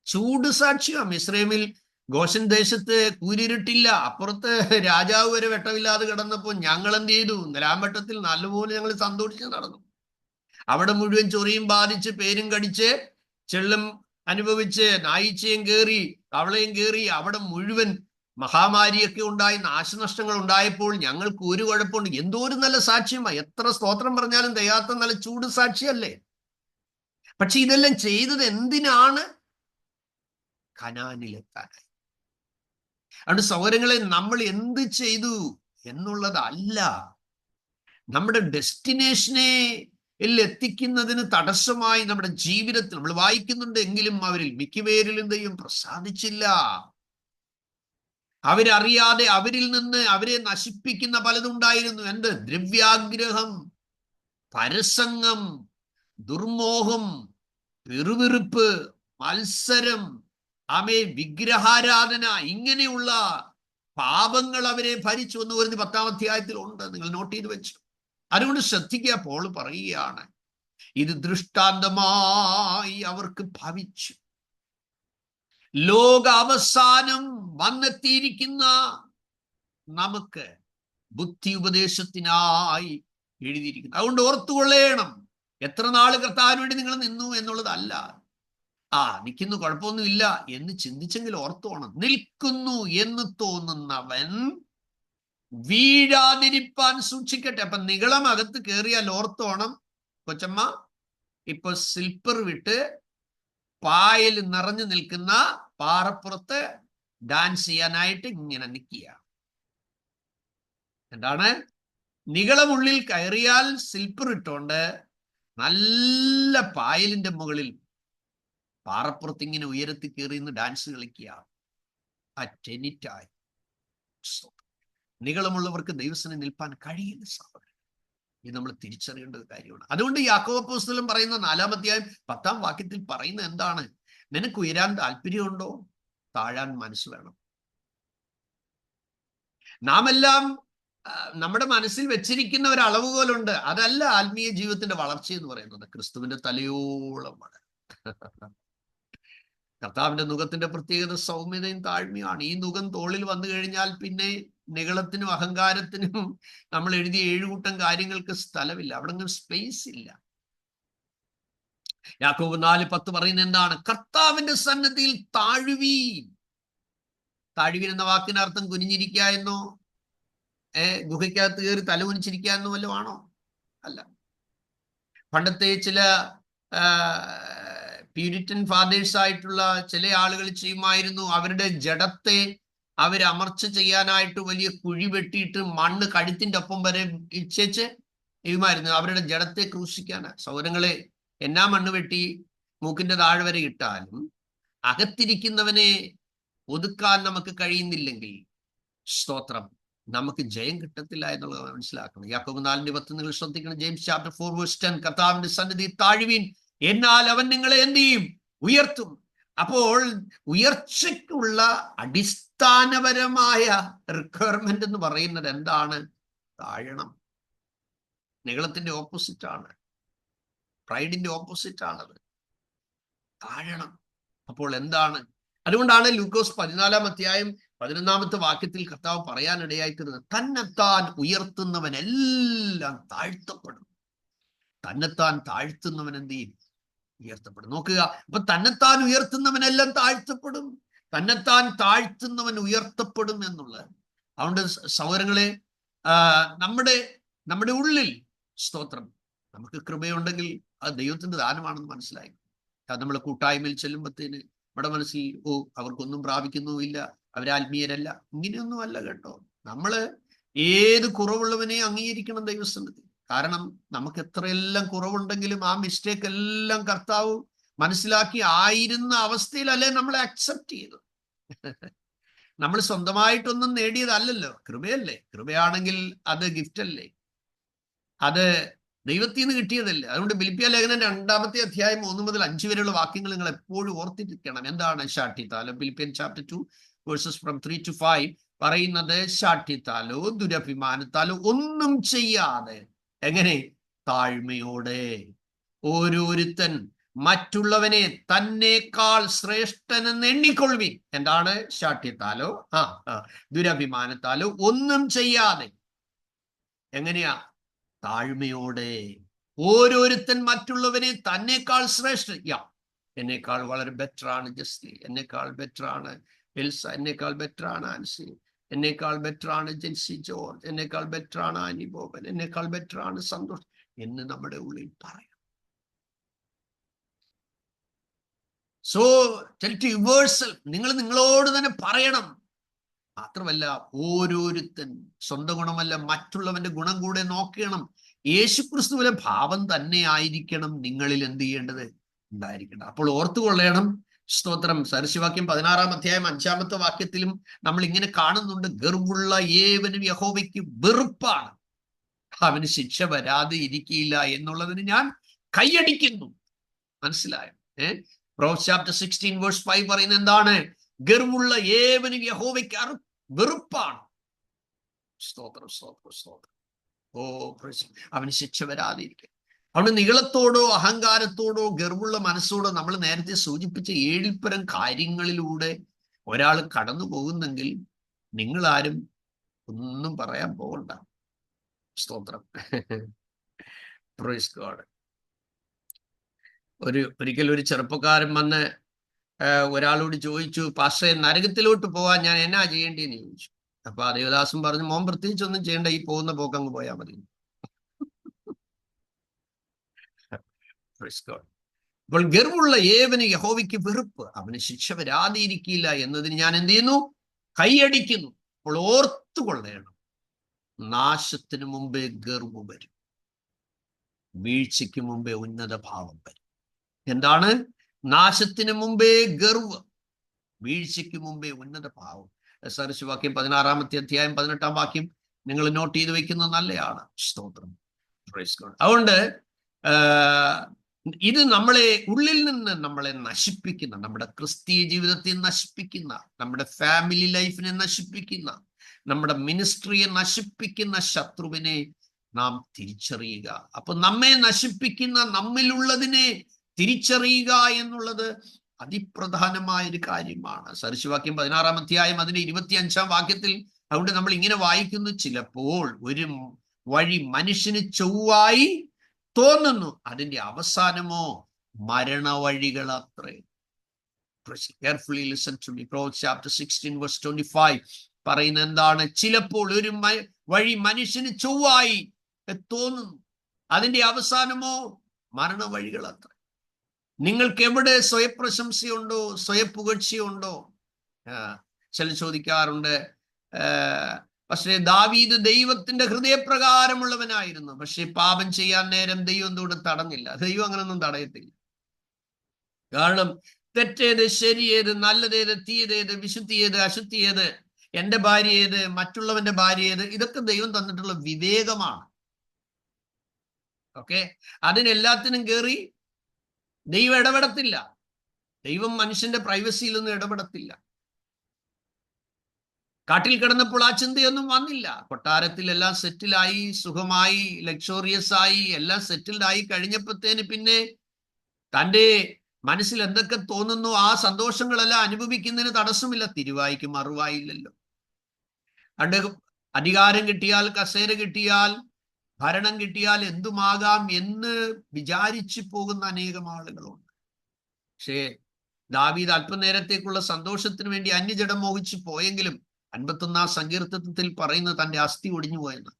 ചൂട് സാക്ഷ്യമാ. മിസ്രൈമിൽ ഗോശൻ ദേശത്ത് കൂരിരുട്ടില്ല, അപ്പുറത്ത് രാജാവ് വരെ വെട്ടമില്ലാതെ കിടന്നപ്പോൾ ഞങ്ങൾ എന്ത് ചെയ്തു? നിലാമ്പട്ടത്തിൽ നല്ലപോലെ ഞങ്ങൾ സന്തോഷിച്ച് നടന്നു. അവിടെ മുഴുവൻ ചൊറിയും ബാധിച്ച്, പേരും കടിച്ച്, ചെള്ളും അനുഭവിച്ച്, നായിച്ചയും കയറി, തവളയും കയറി, അവിടെ മുഴുവൻ മഹാമാരിയൊക്കെ ഉണ്ടായി, നാശനഷ്ടങ്ങൾ ഉണ്ടായപ്പോൾ ഞങ്ങൾക്ക് ഒരു കുഴപ്പമുണ്ട്. എന്തോ ഒരു നല്ല സാക്ഷ്യമാണ്. എത്ര സ്തോത്രം പറഞ്ഞാലും തികയാത്ത നല്ല ചൂട് സാക്ഷിയല്ലേ? പക്ഷെ ഇതെല്ലാം ചെയ്തത് എന്തിനാണ്? കനാനിലെത്താനായി. അതുകൊണ്ട് സഹോദരങ്ങളെ, നമ്മൾ എന്ത് ചെയ്തു എന്നുള്ളതല്ല, നമ്മുടെ ഡെസ്റ്റിനേഷനെ എത്തിക്കുന്നതിന് തടസ്സമായി നമ്മുടെ ജീവിതത്തിൽ നമ്മൾ വായിക്കുന്നുണ്ട്. എങ്കിലും അവരിൽ മിക്കപേരിലും ദൈവം പ്രസാദിച്ചില്ല. അവരറിയാതെ അവരിൽ നിന്ന് അവരെ നശിപ്പിക്കുന്ന പലതുണ്ടായിരുന്നു. എന്ത്? ദ്രവ്യാഗ്രഹം, പരസംഗം, ദുർമോഹം, വെറുവെറുപ്പ്, മത്സരം, വിഗ്രഹാരാധന, ഇങ്ങനെയുള്ള പാപങ്ങൾ അവരെ ഭരിച്ചു എന്ന് പറഞ്ഞ് 10-ാം അധ്യായത്തിൽ ഉണ്ട്. നിങ്ങൾ നോട്ട് ചെയ്ത് വെച്ചു. അതുകൊണ്ട് ശ്രദ്ധിക്കുക, പോൾ പറയുകയാണ്, ഇത് ദൃഷ്ടാന്തമായി അവർക്ക് ഭവിച്ചു. ലോക അവസാനം വന്നെത്തിയിരിക്കുന്ന നമുക്ക് ബുദ്ധി ഉപദേശത്തിനായി എഴുതിയിരിക്കുന്നു. അതുകൊണ്ട് ഓർത്തുകൊള്ളേണം, എത്ര നാള് കർത്താവിന് വേണ്ടി നിങ്ങൾ നിന്നു എന്നുള്ളതല്ല. നിൽക്കുന്നു, കുഴപ്പമൊന്നുമില്ല എന്ന് ചിന്തിച്ചെങ്കിൽ ഓർത്തോണം. നിൽക്കുന്നു എന്ന് തോന്നുന്നവൻ വീഴാതിരിപ്പാൻ സൂക്ഷിക്കട്ടെ. അപ്പൊ നികളം അകത്ത് കയറിയാൽ ഓർത്തോണം, കൊച്ചമ്മ, ഇപ്പൊ സ്ലിപ്പർ വിട്ട് പായൽ നിറഞ്ഞു നിൽക്കുന്ന പാറപ്പുറത്ത് ഡാൻസ് ചെയ്യാനായിട്ട് ഇങ്ങനെ നിൽക്കുക. എന്താണ്? നികളമുള്ളിൽ കയറിയാൽ സ്ലിപ്പർ ഇട്ടോണ്ട് നല്ല പായലിന്റെ മുകളിൽ പാറപ്പുറത്ത് ഇങ്ങനെ ഉയരത്തിൽ കയറി നിന്ന് ഡാൻസ് കളിക്കുക. നികളമുള്ളവർക്ക് ദൈവസന്നിധിയിൽ നിൽപ്പാൻ കഴിയില്ല സഹോദരൻ. ഇത് നമ്മൾ തിരിച്ചറിയേണ്ട ഒരു കാര്യമാണ്. അതുകൊണ്ട് യാക്കോബ് അപ്പോസ്തലൻ പറയുന്ന 4-ാം അധ്യായം 10-ാം വാക്യത്തിൽ പറയുന്നത് എന്താണ്? നിനക്ക് ഉയരാൻ താല്പര്യമുണ്ടോ? താഴാൻ മനസ്സ് വേണം. നാം എല്ലാം നമ്മുടെ മനസ്സിൽ വെച്ചിരിക്കുന്ന ഒരു അളവുകോലുണ്ട്. അതല്ല ആത്മീയ ജീവിതത്തിന്റെ വളർച്ച എന്ന് പറയുന്നത്. ക്രിസ്തുവിന്റെ തലയോളം വളരും. കർത്താവിന്റെ നുകത്തിന്റെ പ്രത്യേകത സൗമ്യതയും താഴ്മയാണ്. ഈ നുകം തോളിൽ വന്നു കഴിഞ്ഞാൽ പിന്നെ നികളത്തിനും അഹങ്കാരത്തിനും നമ്മൾ എഴുതിയ 7 കൂട്ടം കാര്യങ്ങൾക്ക് സ്ഥലമില്ല. അവിടെ സ്പേസ് ഇല്ല. യാക്കോബ് 4:10 പറയുന്നത് എന്താണ്? കർത്താവിന്റെ സന്നദ്ധിയിൽ താഴുവീൻ. താഴുവീൻ എന്ന വാക്കിന് അർത്ഥം കുനിഞ്ഞിരിക്കുക എന്നോ ഗുഹയ്ക്കകത്ത് കയറി തല കുനിച്ചിരിക്കുക എന്നോ വല്ലോ ആണോ? അല്ല. പണ്ടത്തെ ചില പ്യൂരിറ്റൻ ഫാദേഴ്സ് ആയിട്ടുള്ള ചില ആളുകൾ ചെയ്യുമായിരുന്നു. അവരുടെ ജഡത്തെ അവരമർച്ച ചെയ്യാനായിട്ട് വലിയ കുഴി വെട്ടിയിട്ട് മണ്ണ് കഴുത്തിന്റെ ഒപ്പം വരെ ഇച്ചേച്ച് ചെയ്യുമായിരുന്നു. അവരുടെ ജഡത്തെ ക്രൂശിക്കാനാ. സൗരങ്ങളെ, എന്നാ മണ്ണ് വെട്ടി മൂക്കിന്റെ താഴെ വരെ ഇട്ടാലും അകത്തിരിക്കുന്നവനെ ഒതുക്കാൻ നമുക്ക് കഴിയുന്നില്ലെങ്കിൽ, സ്തോത്രം, നമുക്ക് ജയം കിട്ടത്തില്ല എന്നുള്ളത് മനസ്സിലാക്കണം. യാക്കോബ് 4:10 നിങ്ങൾ ശ്രദ്ധിക്കണം. ജെയിംസ് ചാപ്റ്റർ 4:10, കർത്താവിന്റെ സന്നിധി താഴുവീൻ, എന്നാൽ അവൻ നിങ്ങളെ എന്ത് ചെയ്യും? ഉയർത്തും. അപ്പോൾ ഉയർച്ചയ്ക്കുള്ള അടിസ്ഥാനപരമായ റിക്വയർമെന്റ് എന്ന് പറയുന്നത് എന്താണ്? താഴണം. നികളത്തിന്റെ ഓപ്പോസിറ്റ് ആണ്, പ്രൈഡിന്റെ ഓപ്പോസിറ്റ് ആണത്. താഴണം. അപ്പോൾ എന്താണ്? അതുകൊണ്ടാണ് ലൂക്കോസ് 14-ാം അധ്യായം 11-ാമത്തെ വാക്യത്തിൽ കർത്താവ് പറയാനിടയായിത്തീരുന്നത്, തന്നെത്താൻ ഉയർത്തുന്നവനെല്ലാം താഴ്ത്തപ്പെടും. തന്നെത്താൻ താഴ്ത്തുന്നവൻ എന്ത് ചെയ്യും? ഉയർത്തപ്പെടും. നോക്കുക, അപ്പൊ തന്നെത്താൻ ഉയർത്തുന്നവനെല്ലാം താഴ്ത്തപ്പെടും, തന്നെത്താൻ താഴ്ത്തുന്നവൻ ഉയർത്തപ്പെടും എന്നുള്ളത്. അതുകൊണ്ട് സഹോദരങ്ങളെ, നമ്മുടെ നമ്മുടെ ഉള്ളിൽ സ്തോത്രം, നമുക്ക് കൃപയുണ്ടെങ്കിൽ അത് ദൈവത്തിന്റെ ദാനമാണെന്ന് മനസ്സിലായി. നമ്മൾ കൂട്ടായ്മയിൽ ചെല്ലുമ്പത്തേന് നമ്മുടെ മനസ്സിൽ അവർക്കൊന്നും പ്രാപിക്കുന്നുമില്ല, അവരാത്മീയരല്ല, ഇങ്ങനെയൊന്നും അല്ല കേട്ടോ. നമ്മള് ഏത് കുറവുള്ളവനെയും അംഗീകരിക്കണം ദൈവസന്നിധി. കാരണം നമുക്ക് എത്രയെല്ലാം കുറവുണ്ടെങ്കിലും ആ മിസ്റ്റേക്ക് എല്ലാം കർത്താവ് മനസ്സിലാക്കി ആയിരുന്ന അവസ്ഥയിലല്ലേ നമ്മളെ അക്സെപ്റ്റ് ചെയ്തു. നമ്മൾ സ്വന്തമായിട്ടൊന്നും നേടിയതല്ലല്ലോ, കൃപയല്ലേ. കൃപയാണെങ്കിൽ അത് ഗിഫ്റ്റ് അല്ലേ, അത് ദൈവത്തിൽ നിന്ന് കിട്ടിയതല്ലേ. അതുകൊണ്ട് ഫിലിപ്പിയ ലേഖനം 2-ാമത്തെ അധ്യായം 1 മുതൽ 5 വരെയുള്ള വാക്യങ്ങൾ നിങ്ങൾ എപ്പോഴും ഓർത്തിരിക്കണം. എന്താണ് ശാഠ്യത്താലോ? Philippian chapter 2 verses from 3 to 5 പറയുന്നത്, ശാഠ്യത്താലോ ദുരഭിമാനത്താലോ ഒന്നും ചെയ്യാതെ എങ്ങനെ? താഴ്മയോടെ ഓരോരുത്തൻ മറ്റുള്ളവനെ തന്നേക്കാൾ ശ്രേഷ്ഠനെന്ന് എണ്ണിക്കൊള്ളുവിൻ. എന്താണ്? ശാഠ്യത്താലോ ദുരഭിമാനത്താലോ ഒന്നും ചെയ്യാതെ. എങ്ങനെയാ? താഴ്മയോടെ. ഓരോരുത്തൻ മറ്റുള്ളവനെ തന്നേക്കാൾ ശ്രേഷ്ഠ, എന്നേക്കാൾ വളരെ ബെറ്റർ ആണ് ജസ്ലി, എന്നേക്കാൾ ബെറ്റർ ആണ് എൽസ, എന്നേക്കാൾ ബെറ്റർ ആണ് ആൻസി, എന്നേക്കാൾ ബെറ്റർ ആണ് ജെൻസി ജോർജ്, എന്നേക്കാൾ ബെറ്റർ ആണ് ആനി ബോബൻ, എന്നേക്കാൾ ബെറ്റർ ആണ് സന്തോഷ് എന്ന് നമ്മുടെ ഉള്ളിൽ പറയാം. സോ ടെൽ ടു യുവർസെൽഫ്, നിങ്ങൾ നിങ്ങളോട് തന്നെ പറയണം. മാത്രമല്ല, ഓരോരുത്തൻ സ്വന്തം ഗുണമല്ല മറ്റുള്ളവന്റെ ഗുണം കൂടെ നോക്കണം. യേശുക്രിസ്തുവിലെ ഭാവം തന്നെ ആയിരിക്കണം നിങ്ങളിൽ എന്ത് ചെയ്യേണ്ടത്? ഉണ്ടായിരിക്കണം. അപ്പോൾ ഓർത്തുകൊള്ളണം. സ്തോത്രം. സദൃശവാക്യം 16-ാം അധ്യായം 5-ാമത്തെ വാക്യത്തിലും നമ്മൾ ഇങ്ങനെ കാണുന്നുണ്ട്, ഗർവുള്ള ഏവനും യഹോവയ്ക്ക് വെറുപ്പാണ്, അവന് ശിക്ഷ വരാതെ ഇരിക്കില്ല എന്നുള്ളതിന് ഞാൻ കൈയടിക്കുന്നു. മനസ്സിലായോ? Proverbs chapter 16 verse 5 പറയുന്നത് എന്താണ്? ഗർവുള്ള ഏവനും യഹോവയ്ക്ക് വെറുപ്പാണ്. സ്തോത്രം, സ്തോത്രം, സ്തോത്രം. അവന് ശിക്ഷ വരാതെ ഇരിക്കുക. അതുകൊണ്ട് നിഗളത്തോടോ അഹങ്കാരത്തോടോ ഗർവുള്ള മനസ്സോടോ നമ്മൾ നേരത്തെ സൂചിപ്പിച്ച 7 കാര്യങ്ങളിലൂടെ ഒരാൾ കടന്നു പോകുന്നെങ്കിൽ നിങ്ങളാരും ഒന്നും പറയാൻ പോകണ്ട. സ്തോത്രം. Praise God. ഒരിക്കൽ ഒരു ചെറുപ്പക്കാരൻ വന്ന് ഒരാളോട് ചോദിച്ചു, പാസ്റ്ററെ, നരകത്തിലോട്ട് പോവാൻ ഞാൻ എന്നാ ചെയ്യേണ്ടിയെന്ന് ചോദിച്ചു. അപ്പൊ ദേവദാസൻ പറഞ്ഞു, മോൻ പ്രത്യേകിച്ച് ഒന്നും ചെയ്യേണ്ട, ഈ പോകുന്ന പോക്കങ്ങ് പോയാൽ മതി. അപ്പോൾ ഗർവുള്ള ഏവന് യഹോവയ്ക്ക് വെറുപ്പ്, അവന് ശിക്ഷ വരാതെ ഇരിക്കില്ല എന്നതിന് ഞാൻ എന്ത് ചെയ്യുന്നു? കൈയടിക്കുന്നു. അപ്പോൾ ഓർത്തുകൊള്ളണം, നാശത്തിന് മുമ്പേ ഗർവ് വരും, വീഴ്ചയ്ക്ക് മുമ്പേ ഉന്നത ഭാവം വരും. എന്താണ്? നാശത്തിന് മുമ്പേ ഗർവ്, വീഴ്ചയ്ക്ക് മുമ്പേ ഉന്നത ഭാവം. സദൃശവാക്യം 16-ാമത്തെ അധ്യായം 18-ാം വാക്യം നിങ്ങൾ നോട്ട് ചെയ്ത് വെക്കുന്നത് നല്ലതാണ്. സ്തോത്രം. അതുകൊണ്ട് ഇത് നമ്മളെ ഉള്ളിൽ നിന്ന് നമ്മളെ നശിപ്പിക്കുന്ന, നമ്മുടെ ക്രിസ്തീയ ജീവിതത്തെ നശിപ്പിക്കുന്ന, നമ്മുടെ ഫാമിലി ലൈഫിനെ നശിപ്പിക്കുന്ന, നമ്മുടെ മിനിസ്ട്രിയെ നശിപ്പിക്കുന്ന ശത്രുവിനെ നാം തിരിച്ചറിയുക. അപ്പൊ നമ്മെ നശിപ്പിക്കുന്ന നമ്മിലുള്ളതിനെ തിരിച്ചറിയുക എന്നുള്ളത് അതിപ്രധാനമായ ഒരു കാര്യമാണ്. സദൃശവാക്യം 16-ാം അധ്യായം അതിന്റെ 25-ാം വാക്യത്തിൽ അതുകൊണ്ട് നമ്മൾ ഇങ്ങനെ വായിക്കുന്നു, ചിലപ്പോൾ ഒരു വഴി മനുഷ്യന് ചൊവ്വായി തോന്നുന്നു, അതിന്റെ അവസാനമോ മരണവഴികൾ അത്രേ. Carefully listen to me. Proverbs chapter 16 verse 25 പറയുന്ന എന്താണ്? ചിലപ്പോൾ ഒരു വഴി മനുഷ്യന് ചൊവ്വായി തോന്നുന്നു, അതിന്റെ അവസാനമോ മരണവഴികൾ അത്രേ. നിങ്ങൾക്ക് എവിടെ സ്വയപ്രശംസയുണ്ടോ, സ്വയപുകഴ്ചയുണ്ടോ? ചില ചോദിക്കാറുണ്ട്, പക്ഷേ ദാവീദ് ദൈവത്തിന്റെ ഹൃദയപ്രകാരമുള്ളവനായിരുന്നു, പക്ഷെ പാപം ചെയ്യാൻ നേരം ദൈവം എന്തുകൊണ്ട് തടഞ്ഞില്ല? ദൈവം അങ്ങനൊന്നും തടയത്തില്ല. കാരണം തെറ്റേത്, ശരിയേത്, നല്ലതേത്, തീയതേത്, വിശുദ്ധിയേത്, അശുദ്ധിയേത്, എന്റെ ഭാര്യ ഏത്, മറ്റുള്ളവന്റെ ഭാര്യ ഏത്, ഇതൊക്കെ ദൈവം തന്നിട്ടുള്ള വിവേകമാണ്. ഓക്കെ, അതിനെല്ലാത്തിനും കയറി ദൈവം ഇടപെടത്തില്ല. ദൈവം മനുഷ്യന്റെ പ്രൈവസിയിലൊന്നും ഇടപെടത്തില്ല. കാട്ടിൽ കിടന്നപ്പോൾ ആ ചിന്തയൊന്നും വന്നില്ല. കൊട്ടാരത്തിൽ എല്ലാം സെറ്റിലായി, സുഖമായി, ലക്ഷോറിയസ് ആയി, എല്ലാം സെറ്റിൽഡ് ആയി കഴിഞ്ഞപ്പോഴത്തേന് പിന്നെ തൻ്റെ മനസ്സിൽ എന്തൊക്കെ തോന്നുന്നു ആ സന്തോഷങ്ങളെല്ലാം അനുഭവിക്കുന്നതിന് തടസ്സമില്ല. തിരുവായിക്ക് മറുവായില്ലല്ലോ. അത് അധികാരം കിട്ടിയാൽ, കസേര കിട്ടിയാൽ, ഭരണം കിട്ടിയാൽ എന്തുമാകാം എന്ന് വിചാരിച്ചു പോകുന്ന അനേകം ആളുകളുണ്ട്. പക്ഷേ ദാവീദ് അല്പനേരത്തേക്കുള്ള സന്തോഷത്തിന് വേണ്ടി അന്യജടം മോഹിച്ച് പോയെങ്കിലും 51 സങ്കീർത്തനത്തിൽ പറയുന്നത് തന്റെ അസ്ഥി ഒടിഞ്ഞു പോയെന്ന്.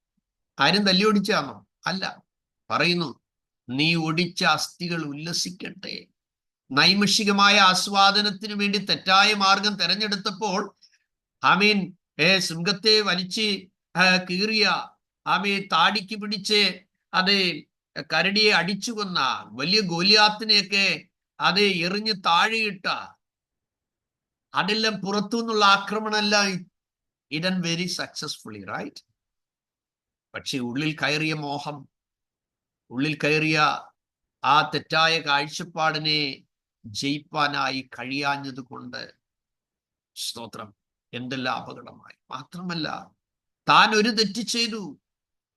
ആരും തല്ലി ഒടിച്ചാണോ? അല്ല. പറയുന്നു, നീ ഒടിച്ച അസ്ഥികൾ ഉല്ലസിക്കട്ടെ. നൈമിഷികമായ ആസ്വാദനത്തിന് വേണ്ടി തെറ്റായ മാർഗം തെരഞ്ഞെടുത്തപ്പോൾ ആമീൻ സിംഹത്തെ വലിച്ച് കീറിയ താടിക്ക് പിടിച്ച് അത് കരടിയെ അടിച്ചു കൊന്ന വലിയ ഗോലിയാത്തിനെയൊക്കെ അത് എറിഞ്ഞ് താഴെയിട്ട അതെല്ലാം പുറത്തു നിന്നുള്ള ആക്രമണമല്ല ഇഡൻ വെരി സക്സസ്ഫുള്ളി, റൈറ്റ്? പക്ഷെ ഉള്ളിൽ കയറിയ മോഹം, ഉള്ളിൽ കയറിയ ആ തെറ്റായ കാഴ്ചപ്പാടിനെ ജയിപ്പാനായി കഴിയാഞ്ഞത് കൊണ്ട് സ്തോത്രം എന്തെല്ലാം അപകടമായി. മാത്രമല്ല, താൻ ഒരു തെറ്റ് ചെയ്തു.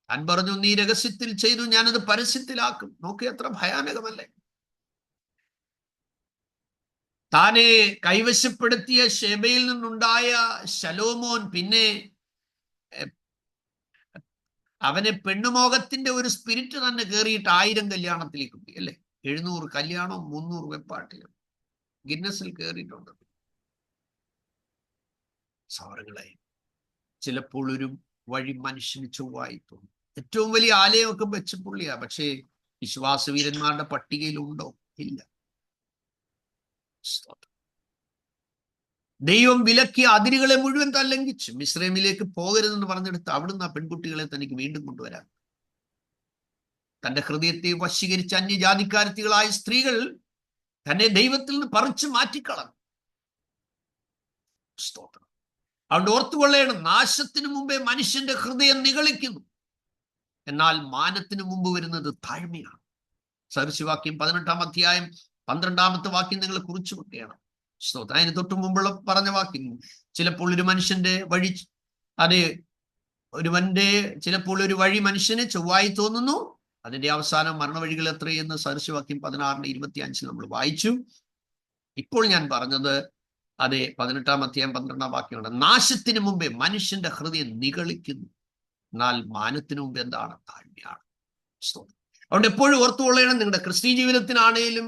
താൻ പറഞ്ഞു, നീ രഹസ്യത്തിൽ ചെയ്തു, ഞാനത് പരസ്യത്തിലാക്കും. നോക്കി, എത്ര ഭയാനകമല്ലേ? താനെ കൈവശപ്പെടുത്തിയ ശേബയിൽ നിന്നുണ്ടായ ശലോമോൻ പിന്നെ അവനെ പെണ്ണുമോഹത്തിന്റെ ഒരു സ്പിരിറ്റ് തന്നെ കയറിയിട്ട് 1000 കല്യാണത്തിലേക്ക് പോയി, അല്ലേ? 700 കല്യാണം, 300 വെപ്പാട്ടിലും ഗിന്നസിൽ കയറിയിട്ടുണ്ട്. സൗരങ്ങളെ, ചിലപ്പോൾ ഒരു വഴി മനുഷ്യന് ചൊവ്വായി തോന്നും. ഏറ്റവും വലിയ ആലയമൊക്കെ വെച്ച പുള്ളിയാ, പക്ഷേ വിശ്വാസവീരന്മാരുടെ പട്ടികയിലുണ്ടോ? ഇല്ല. ദൈവം വിലക്കിയ അതിരുകളെ മുഴുവൻ ലംഘിച്ചു. മിസ്രൈമിലേക്ക് പോകരുതെന്ന് പറഞ്ഞെടുത്ത് അവിടുന്ന് ആ പെൺകുട്ടികളെ തനിക്ക് വീണ്ടും കൊണ്ടുവരാൻ തന്റെ ഹൃദയത്തെ വശീകരിച്ച അന്യജാതിക്കാരത്തികളായ സ്ത്രീകൾ തന്നെ ദൈവത്തിൽ നിന്ന് പറിച്ചു മാറ്റിക്കളഞ്ഞു. സ്തോത്രം. അതുകൊണ്ട് ഓർത്തുകൊള്ളേണം, നാശത്തിന് മുമ്പേ മനുഷ്യന്റെ ഹൃദയം നിഗളിക്കുന്നു, എന്നാൽ മാനത്തിന് മുമ്പ് വരുന്നത് താഴ്മയാണ്. സദൃശവാക്യം 18-ാം അധ്യായം 12-ാമത്തെ വാക്യം നിങ്ങൾ കുറിച്ചു വെക്കുകയാണ്. സ്തോത്രം. അതിന് തൊട്ട് മുമ്പുള്ള പറഞ്ഞ വാക്യം, ചിലപ്പോൾ ഒരു മനുഷ്യന്റെ വഴി ചിലപ്പോൾ ഒരു വഴി മനുഷ്യന് ചൊവ്വായി തോന്നുന്നു, അതിന്റെ അവസാനം മരണവഴികൾ എത്രയെന്ന് സദൃശവാക്യം 16-25 നമ്മൾ വായിച്ചു. ഇപ്പോൾ ഞാൻ പറഞ്ഞത് 18-ാം അധ്യായം 12-ാം വാക്യമാണ്. നാശത്തിന് മുമ്പേ മനുഷ്യന്റെ ഹൃദയം നിഗളിക്കുന്നു, എന്നാൽ മാനത്തിന് മുമ്പ് എന്താണ്? താഴ്മയാണ്. അതുകൊണ്ട് എപ്പോഴും ഓർത്തുകൊള്ളണം, നിങ്ങളുടെ ക്രിസ്തീയ ജീവിതത്തിനാണേലും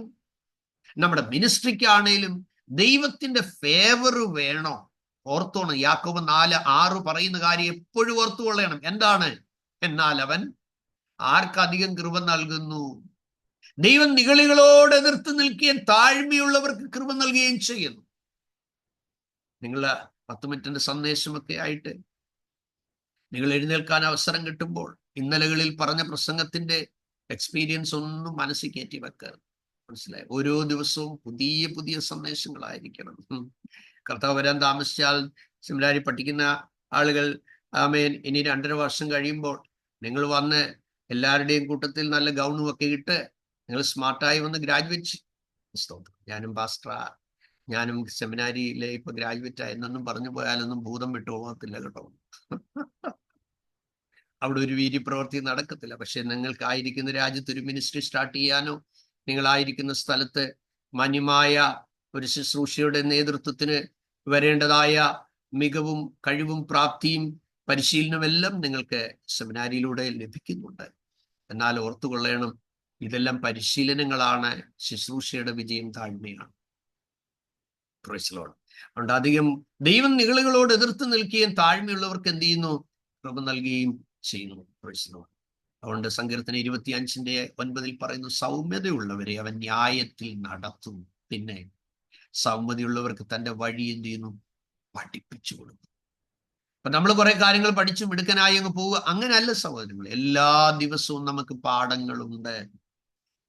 നമ്മുടെ മിനിസ്ട്രിക്കാണേലും ദൈവത്തിന്റെ ഫേവർ വേണോ? ഓർത്തോണം. യാക്കോബ് 4:6 പറയുന്ന കാര്യം എപ്പോഴും ഓർത്തുകൊള്ളണം. എന്താണ്? എന്നാൽ അവൻ ആർക്കധികം കൃപ നൽകുന്നു? ദൈവം നിഗളികളോട് എതിർത്ത് നിൽക്കുകയും താഴ്മയുള്ളവർക്ക് കൃപ നൽകുകയും ചെയ്യുന്നു. നിങ്ങള് 10 മിനിറ്റിന്റെ സന്ദേശമൊക്കെ ആയിട്ട് നിങ്ങൾ എഴുന്നേൽക്കാൻ അവസരം കിട്ടുമ്പോൾ ഇന്നലകളിൽ പറഞ്ഞ പ്രസംഗത്തിന്റെ എക്സ്പീരിയൻസ് ഒന്നും മനസ്സിൽ കയറ്റി വെക്കരുത്. മനസ്സിലായി? ഓരോ ദിവസവും പുതിയ പുതിയ സന്ദേശങ്ങളായിരിക്കണം. കർത്താവ് വരാൻ താമസിച്ചാൽ സെമിനാരി പഠിക്കുന്ന ആളുകൾ ഇനി 2.5 വർഷം കഴിയുമ്പോൾ നിങ്ങൾ വന്ന് എല്ലാവരുടെയും കൂട്ടത്തിൽ നല്ല ഗൗണും ഒക്കെ ഇട്ട് നിങ്ങൾ സ്മാർട്ടായി വന്ന് ഗ്രാജുവേറ്റ്. ഞാനും ഞാനും സെമിനാരിയിലെ ഇപ്പൊ ഗ്രാജുവേറ്റ് ആയെന്നൊന്നും പറഞ്ഞു പോയാലൊന്നും ഭൂതം വിട്ടു പോകത്തില്ല കേട്ടോ. അവിടെ ഒരു വീര്യപ്രവൃത്തി നടക്കത്തില്ല. പക്ഷെ നിങ്ങൾക്കായിരിക്കുന്ന രാജ്യത്ത് ഒരു മിനിസ്ട്രി സ്റ്റാർട്ട് ചെയ്യാനോ, നിങ്ങളായിരിക്കുന്ന സ്ഥലത്ത് മാന്യമായ ഒരു ശുശ്രൂഷയുടെ നേതൃത്വത്തിന് വരേണ്ടതായ മികവും കഴിവും പ്രാപ്തിയും പരിശീലനമെല്ലാം നിങ്ങൾക്ക് സെമിനാരിയിലൂടെ ലഭിക്കുന്നുണ്ട്. എന്നാൽ ഓർത്തുകൊള്ളണം, ഇതെല്ലാം പരിശീലനങ്ങളാണ്. ശുശ്രൂഷയുടെ വിജയം താഴ്മയാണ്. അതുകൊണ്ട് അധികം ദൈവം നിഗളികളോട് എതിർത്ത് നിൽക്കുകയും താഴ്മയുള്ളവർക്ക് എന്ത് ചെയ്യുന്നു? കൃപ നൽകുകയും ചെയ്യുന്നു. അതുകൊണ്ട് സങ്കീർത്തനം 25:9 പറയുന്നു, സൗമ്യതയുള്ളവരെ അവൻ ന്യായത്തിൽ നടത്തും. പിന്നെ സൗമ്യതയുള്ളവർക്ക് തന്റെ വഴി എന്ത് ചെയ്യുന്നു? പഠിപ്പിച്ചു കൊടുക്കും. അപ്പൊ നമ്മൾ കുറെ കാര്യങ്ങൾ പഠിച്ചു മിടുക്കനായി അങ്ങ് പോവുക, അങ്ങനെയല്ല സഹോദരങ്ങൾ. എല്ലാ ദിവസവും നമുക്ക് പാഠങ്ങളുണ്ട്.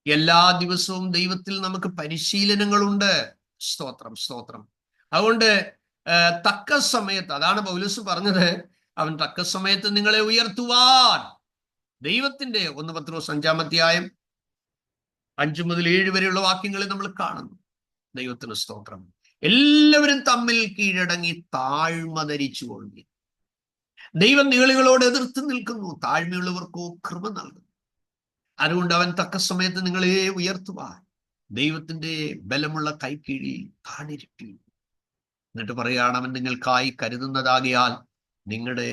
എല്ലാ ദിവസവും ദൈവത്തിൽ നമുക്ക് പരിശീലനങ്ങളുണ്ട്. സ്തോത്രം, സ്തോത്രം. അതുകൊണ്ട് തക്ക സമയത്ത്, അതാണ് പൗലോസ് പറഞ്ഞത്, അവൻ തക്ക സമയത്ത് നിങ്ങളെ ഉയർത്തുവാൻ ദൈവത്തിന്റെ 1 പത്രോസ് 5-ാം അധ്യായം 5 മുതൽ 7 വരെയുള്ള വാക്യങ്ങളിൽ നമ്മൾ കാണുന്നു. ദൈവത്തിന് സ്തോത്രം. എല്ലാവരും തമ്മിൽ കീഴടങ്ങി താഴ്മ ധരിച്ചു കൊള്ളുക. ദൈവം നിഗളികളോട് എതിർത്ത് നിൽക്കുന്നു, താഴ്മയുള്ളവർക്കോ കൃപ നൽകുന്നു. അതുകൊണ്ട് അവൻ തക്ക സമയത്ത് നിങ്ങളെ ഉയർത്തുവാൻ ദൈവത്തിന്റെ ബലമുള്ള കൈക്കീഴിൽ താണിരിക്കും. എന്നിട്ട് പറയുകയാണ്, അവൻ നിങ്ങൾക്കായി കരുതുന്നതാകിയാൽ നിങ്ങളുടെ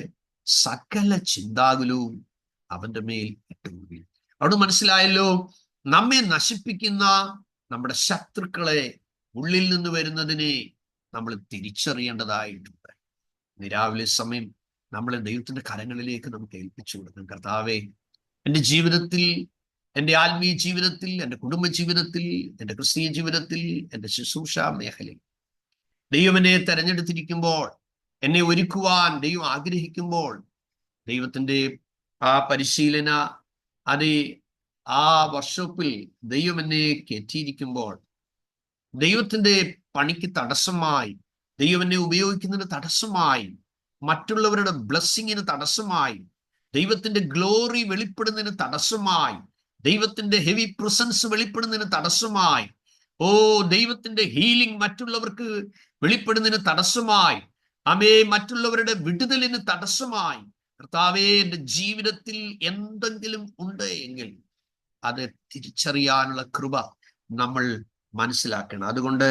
സകല ചിന്താകുലവും അവന്റെ മേൽ ഇട്ടുകൊള്ളുവിൻ. അവിടെ മനസ്സിലായല്ലോ, നമ്മെ നശിപ്പിക്കുന്ന നമ്മുടെ ശത്രുക്കളെ ഉള്ളിൽ നിന്ന് വരുന്നതിനെ നമ്മൾ തിരിച്ചറിയേണ്ടതായിട്ടുണ്ട്. ഇന്ന് രാവിലെ സമയം നമ്മളെ ദൈവത്തിന്റെ കരങ്ങളിലേക്ക് നമുക്ക് ഏൽപ്പിച്ചു കൊടുക്കും. കർത്താവേ, എൻ്റെ ജീവിതത്തിൽ, എൻ്റെ ആത്മീയ ജീവിതത്തിൽ, എൻ്റെ കുടുംബ ജീവിതത്തിൽ, എൻ്റെ ക്രിസ്തീയ ജീവിതത്തിൽ, എൻ്റെ ശുശ്രൂഷ മേഖലയിൽ ദൈവം എന്നെ തെരഞ്ഞെടുത്തിരിക്കുമ്പോൾ, എന്നെ ഒരുക്കുവാൻ ദൈവം ആഗ്രഹിക്കുമ്പോൾ, ദൈവത്തിന്റെ ആ പരിശീലന, അത് ആ വർക്ക്ഷോപ്പിൽ ദൈവം എന്നെ കയറ്റിയിരിക്കുമ്പോൾ, ദൈവത്തിന്റെ പണിക്ക് തടസ്സമായി, ദൈവം എന്നെ ഉപയോഗിക്കുന്നതിന് തടസ്സമായി, മറ്റുള്ളവരുടെ ബ്ലെസ്സിങ്ങിന് തടസ്സമായി, ദൈവത്തിന്റെ ഗ്ലോറി വെളിപ്പെടുന്നതിന് തടസ്സമായി, ദൈവത്തിന്റെ ഹെവി പ്രസൻസ് വെളിപ്പെടുന്നതിന് തടസ്സമായി, ദൈവത്തിന്റെ ഹീലിംഗ് മറ്റുള്ളവർക്ക് വെളിപ്പെടുന്നതിന് തടസ്സമായി, മറ്റുള്ളവരുടെ വിടുതലിന് തടസ്സമായി, കർത്താവേ, എൻ്റെ ജീവിതത്തിൽ എന്തെങ്കിലും ഉണ്ട് എങ്കിൽ അത് തിരിച്ചറിയാനുള്ള കൃപ നമ്മൾ മനസ്സിലാക്കണം. അതുകൊണ്ട്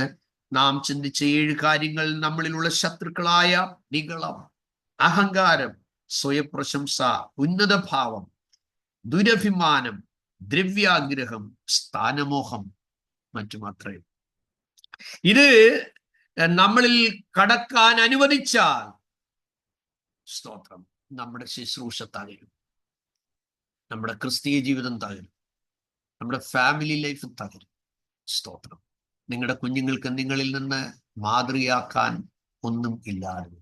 നാം ചിന്തിച്ച 7 കാര്യങ്ങൾ നമ്മളിലുള്ള ശത്രുക്കളായ നിഗളം, അഹങ്കാരം, സ്വയപ്രശംസ, ഉന്നതഭാവം, ദുരഭിമാനം, ദ്രവ്യാഗ്രഹം, സ്ഥാനമോഹം, മറ്റുമത്രേ. ഇത് നമ്മളിൽ കടക്കാൻ അനുവദിച്ചാൽ, സ്തോത്രം, നമ്മുടെ ശുശ്രൂഷ തകരും, നമ്മുടെ ക്രിസ്തീയ ജീവിതം തകരും, നമ്മുടെ ഫാമിലി ലൈഫ് തകരും. സ്തോത്രം. നിങ്ങളുടെ കുഞ്ഞുങ്ങൾക്ക് നിങ്ങളിൽ നിന്ന് മാതൃകയാക്കാൻ ഒന്നും ഇല്ലാതെ,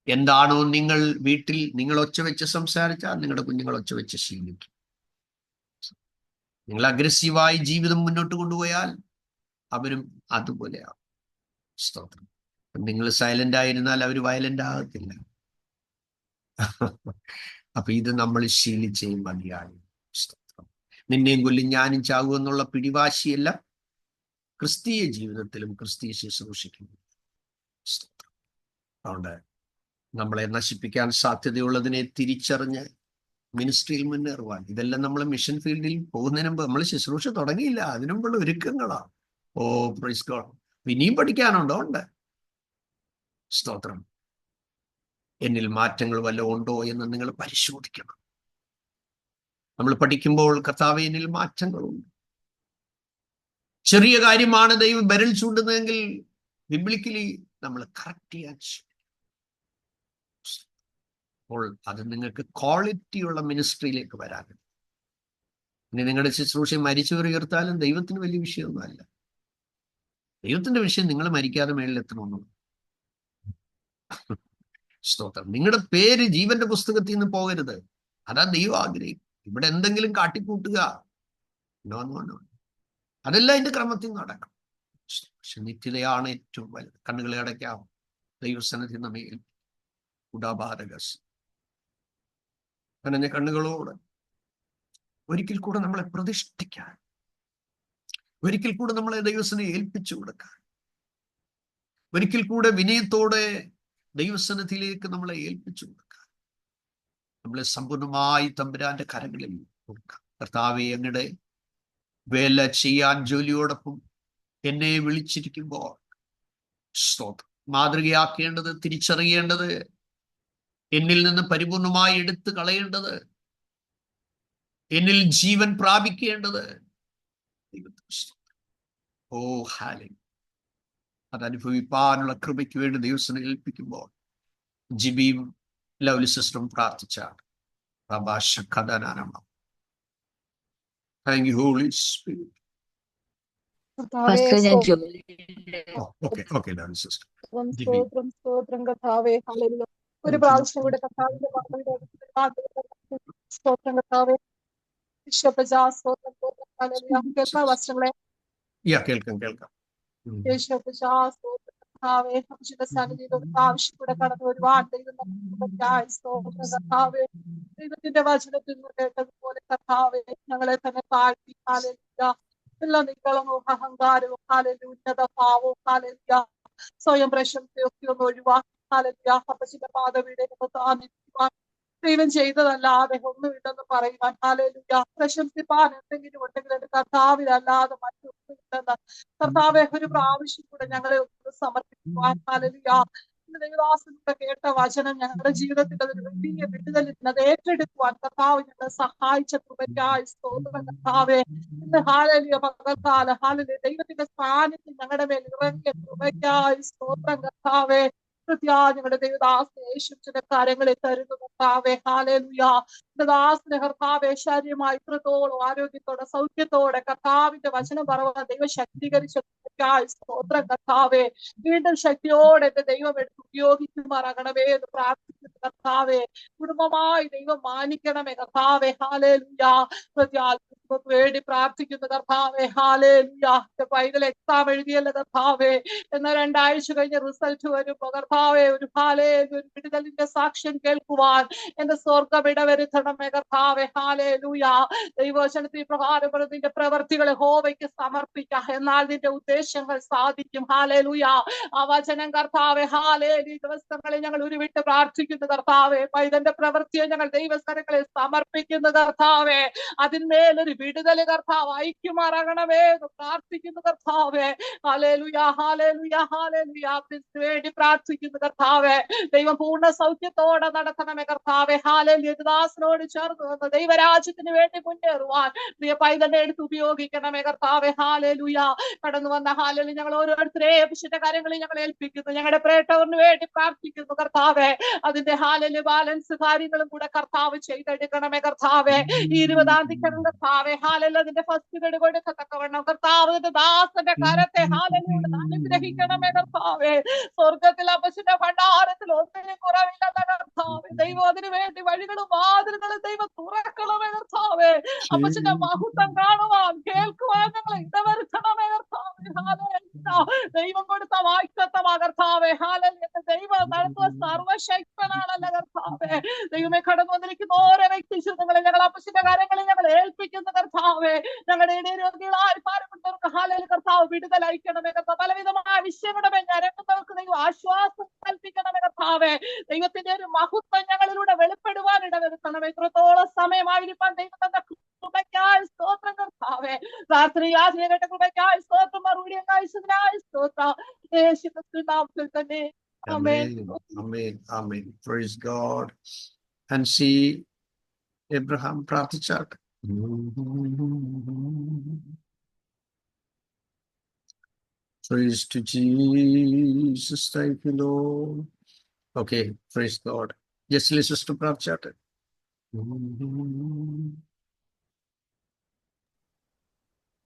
എന്താണോ നിങ്ങൾ വീട്ടിൽ നിങ്ങൾ ഒച്ച വെച്ച് സംസാരിച്ചാൽ നിങ്ങളുടെ കുഞ്ഞുങ്ങൾ ഒച്ച വെച്ച് ശീലിക്കും. നിങ്ങൾ അഗ്രസീവായി ജീവിതം മുന്നോട്ട് കൊണ്ടുപോയാൽ അവരും അതുപോലെയാവും. സ്തോത്രം. നിങ്ങൾ സൈലന്റ് ആയിരുന്നാൽ അവർ വയലന്റ് ആകത്തില്ല. അപ്പൊ ഇത് നമ്മൾ ശീലിച്ചേ മതിയായി. സ്തോത്രം. നിന്നെയും കൊല്ലും ഞാനും ചാകും എന്നുള്ള പിടിവാശിയല്ല ക്രിസ്തീയ ജീവിതത്തിലും ക്രിസ്തീയ ശുശ്രൂഷയ്ക്കും. സ്തോത്രം. അതുകൊണ്ട് നമ്മളെ നശിപ്പിക്കാൻ സാധ്യതയുള്ളതിനെ തിരിച്ചറിഞ്ഞ് മിനിസ്ട്രിയിൽ മുന്നേറുവാൻ, ഇതെല്ലാം നമ്മൾ മിഷൻ ഫീൽഡിൽ പോകുന്നതിന് മുമ്പ്, നമ്മൾ ശുശ്രൂഷ തുടങ്ങിയില്ല, അതിനു മുമ്പുള്ള ഒരുക്കങ്ങളാണ്. Praise God. ഇനിയും പഠിക്കാനുണ്ടോ? ഉണ്ട്. സ്തോത്രം. എന്നിൽ മാറ്റങ്ങൾ വല്ലതും ഉണ്ടോ എന്ന് നിങ്ങൾ പരിശോധിക്കണം. നമ്മൾ പഠിക്കുമ്പോൾ കർത്താവേ, എന്നിൽ മാറ്റങ്ങളുണ്ട്. ചെറിയ കാര്യമാണ് ദൈവം ബരൽ ചൂണ്ടുന്നതെങ്കിൽ ബിബ്ലിക്കലി നമ്മൾ കറക്റ്റ് ചെയ്യാൻ. അപ്പോൾ അത് നിങ്ങൾക്ക് ക്വാളിറ്റിയുള്ള മിനിസ്ട്രിയിലേക്ക് വരാൻ. ഇനി നിങ്ങളുടെ ശുശ്രൂഷ മരിച്ചവർ ഉയർത്താലും ദൈവത്തിന് വലിയ വിഷയമൊന്നുമല്ല. ദൈവത്തിന്റെ വിഷയം നിങ്ങൾ മരിക്കാതെ മേളിലെത്തണമെന്നുള്ളൂ. സ്തോത്രം. നിങ്ങളുടെ പേര് ജീവന്റെ പുസ്തകത്തിൽ നിന്ന് പോകരുത്. അതാ ദൈവം ആഗ്രഹിക്കും. ഇവിടെ എന്തെങ്കിലും കാട്ടിക്കൂട്ടുക, നോ, അതെല്ലാം അതിന്റെ ക്രമത്തിൽ നടക്കും. പക്ഷെ നിത്യതയാണ് ഏറ്റവും വലുത്. കണ്ണുകളെ അടയ്ക്കാം. ദൈവസന്നിധി നമ്മെ ഉടാബാധകസ് നനഞ്ഞ കണ്ണുകളോട് ഒരിക്കൽ കൂടെ നമ്മളെ പ്രതിഷ്ഠിക്കാൻ, ഒരിക്കൽ കൂടെ നമ്മളെ ദൈവസന്നിധി ഏൽപ്പിച്ചു കൊടുക്കാൻ, ഒരിക്കൽ കൂടെ വിനയത്തോടെ ദൈവസന്നിധിയിലേക്ക് നമ്മളെ ഏൽപ്പിച്ചു കൊടുക്കാൻ, നമ്മളെ സമ്പൂർണമായി തമ്പുരാന്റെ കരങ്ങളിൽ കൊടുക്കാം. കർത്താവേ, അങ്ങയുടെ വേല ചെയ്യാൻ ജോലിയോടൊപ്പം എന്നെ വിളിച്ചിരിക്കുമ്പോൾ, സ്തോത്രം, മാതൃകയാക്കേണ്ടത്, തിരിച്ചറിയേണ്ടത്, എന്നിൽ നിന്ന് പരിപൂർണമായി എടുത്തു കളയേണ്ടത്, എന്നിൽ ജീവൻ പ്രാപിക്കേണ്ടത്, അതനുഭവിപ്പാനുള്ള കൃപയ്ക്ക് വേണ്ടി ദൈവത്തിനെ ഏൽപ്പിക്കുമ്പോൾ ജിബിയും ലവ്ലി സിസ്റ്ററും പ്രാർത്ഥിച്ചാണ്. Thank you, Holy Spirit. Okay, lovely sister. സ്തോത്രം കർത്താവേ. ഹല്ലേലൂയ. ഒരു പ്രാവശ്യം കൂടെ കർത്താവിന്റെ മക്കളുടെ സ്തോത്രം കർത്താവേ. വസ്ത്രങ്ങളെ കേൾക്കാം. ആവശ്യക്കൂടെ കടന്ന് ഒരുപാട് ദൈവത്തിന്റെ വചനത്തിൽ നിന്ന് കേട്ടതുപോലെ കർത്താവേ, ഞങ്ങളെ തന്നെ താഴ്ത്തി, ഹല്ലേലൂയ, എല്ലാ നിങ്ങളവും അഹങ്കാരവും, ഹല്ലേലൂയ, ഉന്നത ഭാവവും, ഹല്ലേലൂയ, സ്വയം പ്രശംസയൊക്കെ ഒന്ന് ഒഴിവാക്കി, ഹല്ലേലൂയ, അപ്പച്ചിന്റെ പാദവീടെ ദൈവം ചെയ്തതല്ലാതെ ഒന്നുമില്ലെന്ന് പറയുവാൻ, ഹല്ലേലൂയ, പ്രശംസിപ്പാൻ എന്തെങ്കിലും ഉണ്ടെങ്കിൽ എന്റെ കർത്താവിലല്ലാതെ മറ്റൊന്നുമില്ലെന്ന് കർത്താവെ ഒരു പ്രാവശ്യം കൂടെ ഞങ്ങളെ ഒന്ന് സമർപ്പിക്കുവാൻ, ഹല്ലേലൂയ, ദൈവദാസന്റെ കേട്ട വചനം ഞങ്ങളുടെ ജീവിതത്തിൽ അതൊരു വലിയ വിടുതലിന് അത് ഏറ്റെടുക്കുവാൻ കർത്താവ് ഞങ്ങളെ സഹായിച്ച കൃപയ്ക്കായി സ്തോത്രം കർത്താവേ. ഇന്ന് ഹാലലിയ പകർത്താല് ഹാലലിയ ദൈവത്തിന്റെ സാന്നിധ്യം ഞങ്ങളുടെ മേൽ ഇറങ്ങിയ കൃപയ്ക്കായി സ്തോത്രം കർത്താവേ. ഞങ്ങളുടെ ദൈവദാസനെ യേശുവിന്റെ കരങ്ങളിൽ തരുന്നു കർത്താവേ. ഹാലലുയ ദാസനെ കർത്താവേ ശരീരമായി ഇത്രത്തോളം ആരോഗ്യത്തോടെ സൗഖ്യത്തോടെ കർത്താവിന്റെ വചനം പറയുവാൻ ദൈവം ശക്തീകരിച്ച സ്തോത്രം കർത്താവേ. വീണ്ടും ശക്തിയോടെ എന്റെ ദൈവം എടുത്ത് ഉപയോഗിക്കുമാറാകണമേ എന്ന് പ്രാർത്ഥിക്കുന്നു കർത്താവേ. കുടുംബമായി ദൈവം മാനിക്കണമേ കർത്താവേ. ഹാലലുയ വേണ്ടി പ്രാർത്ഥിക്കുന്നു കർത്താവേ. ഹാലലുയ പൈതൽ എക്സാം എഴുതിയല്ലോ കർത്താവേ. എന്നാൽ 2 ആഴ്ച കഴിഞ്ഞ് റിസൾട്ട് വരുമ്പോ കർത്താവേ ഒരു ഒരു വിടുതലിന്റെ സാക്ഷ്യം കേൾക്കുവാൻ എന്റെ സ്വർഗം ഇടവരുത്തണമേ കർത്താവേ. ഹാലലുയ ദൈവവചനത്തിൽ പ്രകാരം നിന്റെ പ്രവർത്തികളെ ഹോവയ്ക്ക് സമർപ്പിക്കാം, എന്നാൽ നിന്റെ ഉദ്ദേശങ്ങൾ സാധിക്കും. ഹാലലുയ ആ വചനം കർത്താവേ. ഹാലേലു ദിവസങ്ങളിൽ ഞങ്ങൾ ഉരുവിട്ട് പ്രാർത്ഥിക്കുന്നു കർത്താവേ. പൈതന്റെ പ്രവൃത്തിയെ ഞങ്ങൾ ദൈവസ്ഥലങ്ങളെ സമർപ്പിക്കുന്നു കർത്താവേ. അതിന്മേലൊരു വിടുതൽ കർത്താവ് അയക്കുമാറാകണമേ എന്ന് പ്രാർത്ഥിക്കുന്നു കർത്താവേ. ഹാലേലുയ ഹാലേലുയ ഹാലേലുയ വേണ്ടി പ്രാർത്ഥിക്കുന്നു കർത്താവേ. ദൈവം പൂർണ്ണ സൗഖ്യത്തോടെ നടത്തണമേ കർത്താവേ. ഹാലേലുയ ദാസനോട് ചേർന്ന് വന്ന് ദൈവരാജ്യത്തിന് വേണ്ടി മുന്നേറുവാൻ പ്രിയ പൈതന്റെ എടുത്ത് ഉപയോഗിക്കണമേ കർത്താവേ. ഹാലേലുയ കടന്നു വന്ന ഹാലേലു ഞങ്ങൾ ഓരോരുത്തരെയും വിശുദ്ധ കാര്യങ്ങളിൽ ഞങ്ങൾ ഏൽപ്പിക്കുന്നു. ഞങ്ങളുടെ പ്രേട്ടവറിന് വേണ്ടി പ്രാർത്ഥിക്കുന്നു കർത്താവേ. അതിന്റെ ഹാലല് ബാലൻസ് കാര്യങ്ങളും കൂടെ കർത്താവ് ചെയ്തെടുക്കണമേ കർത്താവേ. ഈ 20-ാം തീയതി കർത്താവേ ഹാലല് അതിന്റെ ഫസ്റ്റ് ഗഡ് കൊടുക്കത്തക്കവണ്ണം കർത്താവ് ദാസന്റെ കരത്തെ ഹാലലിയോട് അനുഗ്രഹിക്കണമേ കർത്താവേ. സ്വർഗത്തിൽ അപ്പച്ചന്റെ ഭണ്ഡാരത്തിൽ ഒന്നിനും കുറവില്ലെന്ന കർത്താവേ. ദൈവം അതിനു വേണ്ടി വഴികളും വാതിലുകളും ദൈവം തുറക്കണമേ കർത്താവേ. അപ്പച്ചന്റെ മഹത്വം കാണുവാൻ കേൾക്കുവാൻ ഞങ്ങളെ ഇടവരുത്തണമേ കർത്താവേ. ദൈവം കൊടുത്ത വാക്തത്വമാ കർത്താവേ. ഹാലലിയ ദൈവം നടത്തുന്ന സർവശക്തനാണല്ലോ കർത്താവേ. ദൈവമേ കടന്നു വന്നിരിക്കുന്ന ഓരോ വ്യക്തി ശുദ്ധങ്ങളെ ഞങ്ങൾ അപ്പച്ചന്റെ കാര്യങ്ങളിൽ ഞങ്ങൾ ഏൽപ്പിക്കുന്ന കർത്താവേ. ഞങ്ങളുടെ ഇടരോഗികളായി പാരപ്പെട്ടവർക്ക് ഹാലലി കർത്താവ് വിടുതൽ അയക്കണമേ കർത്താവ്. പലവിധമായ വിഷയങ്ങളുടെ ഞരങ്ങുന്നവർക്ക് ദൈവം ആശ്വാസം കൽപ്പിക്കണമേ കർത്താവേ. ദൈവത്തിന്റെ ഒരു മഹത്വം ഞങ്ങളിലൂടെ വെളിപ്പെടുവാൻ ഇടവരുത്തണമേ. ഇത്രത്തോളം സമയമായിരിക്കാൻ ദൈവത്തിന്റെ കൃപയ്ക്കായി സ്തോത്രം കർത്താവേ. പ്രാർത്ഥനയാചന കേട്ട കൃപയ്ക്കായി സ്തോത്രം, മറുപടി അയച്ചതിനായി സ്തോത്രം. യേശുക്രിസ്തു നാമത്തിൽ തന്നെ. Amen. Amen. Amen. Praise God. And see Abraham പ്രാർത്ഥിച്ചാട്ട്. Praise to Jesus. Thank you, Lord. Okay. Praise God. Just listen to പ്രാർത്ഥിച്ചാട്ട്.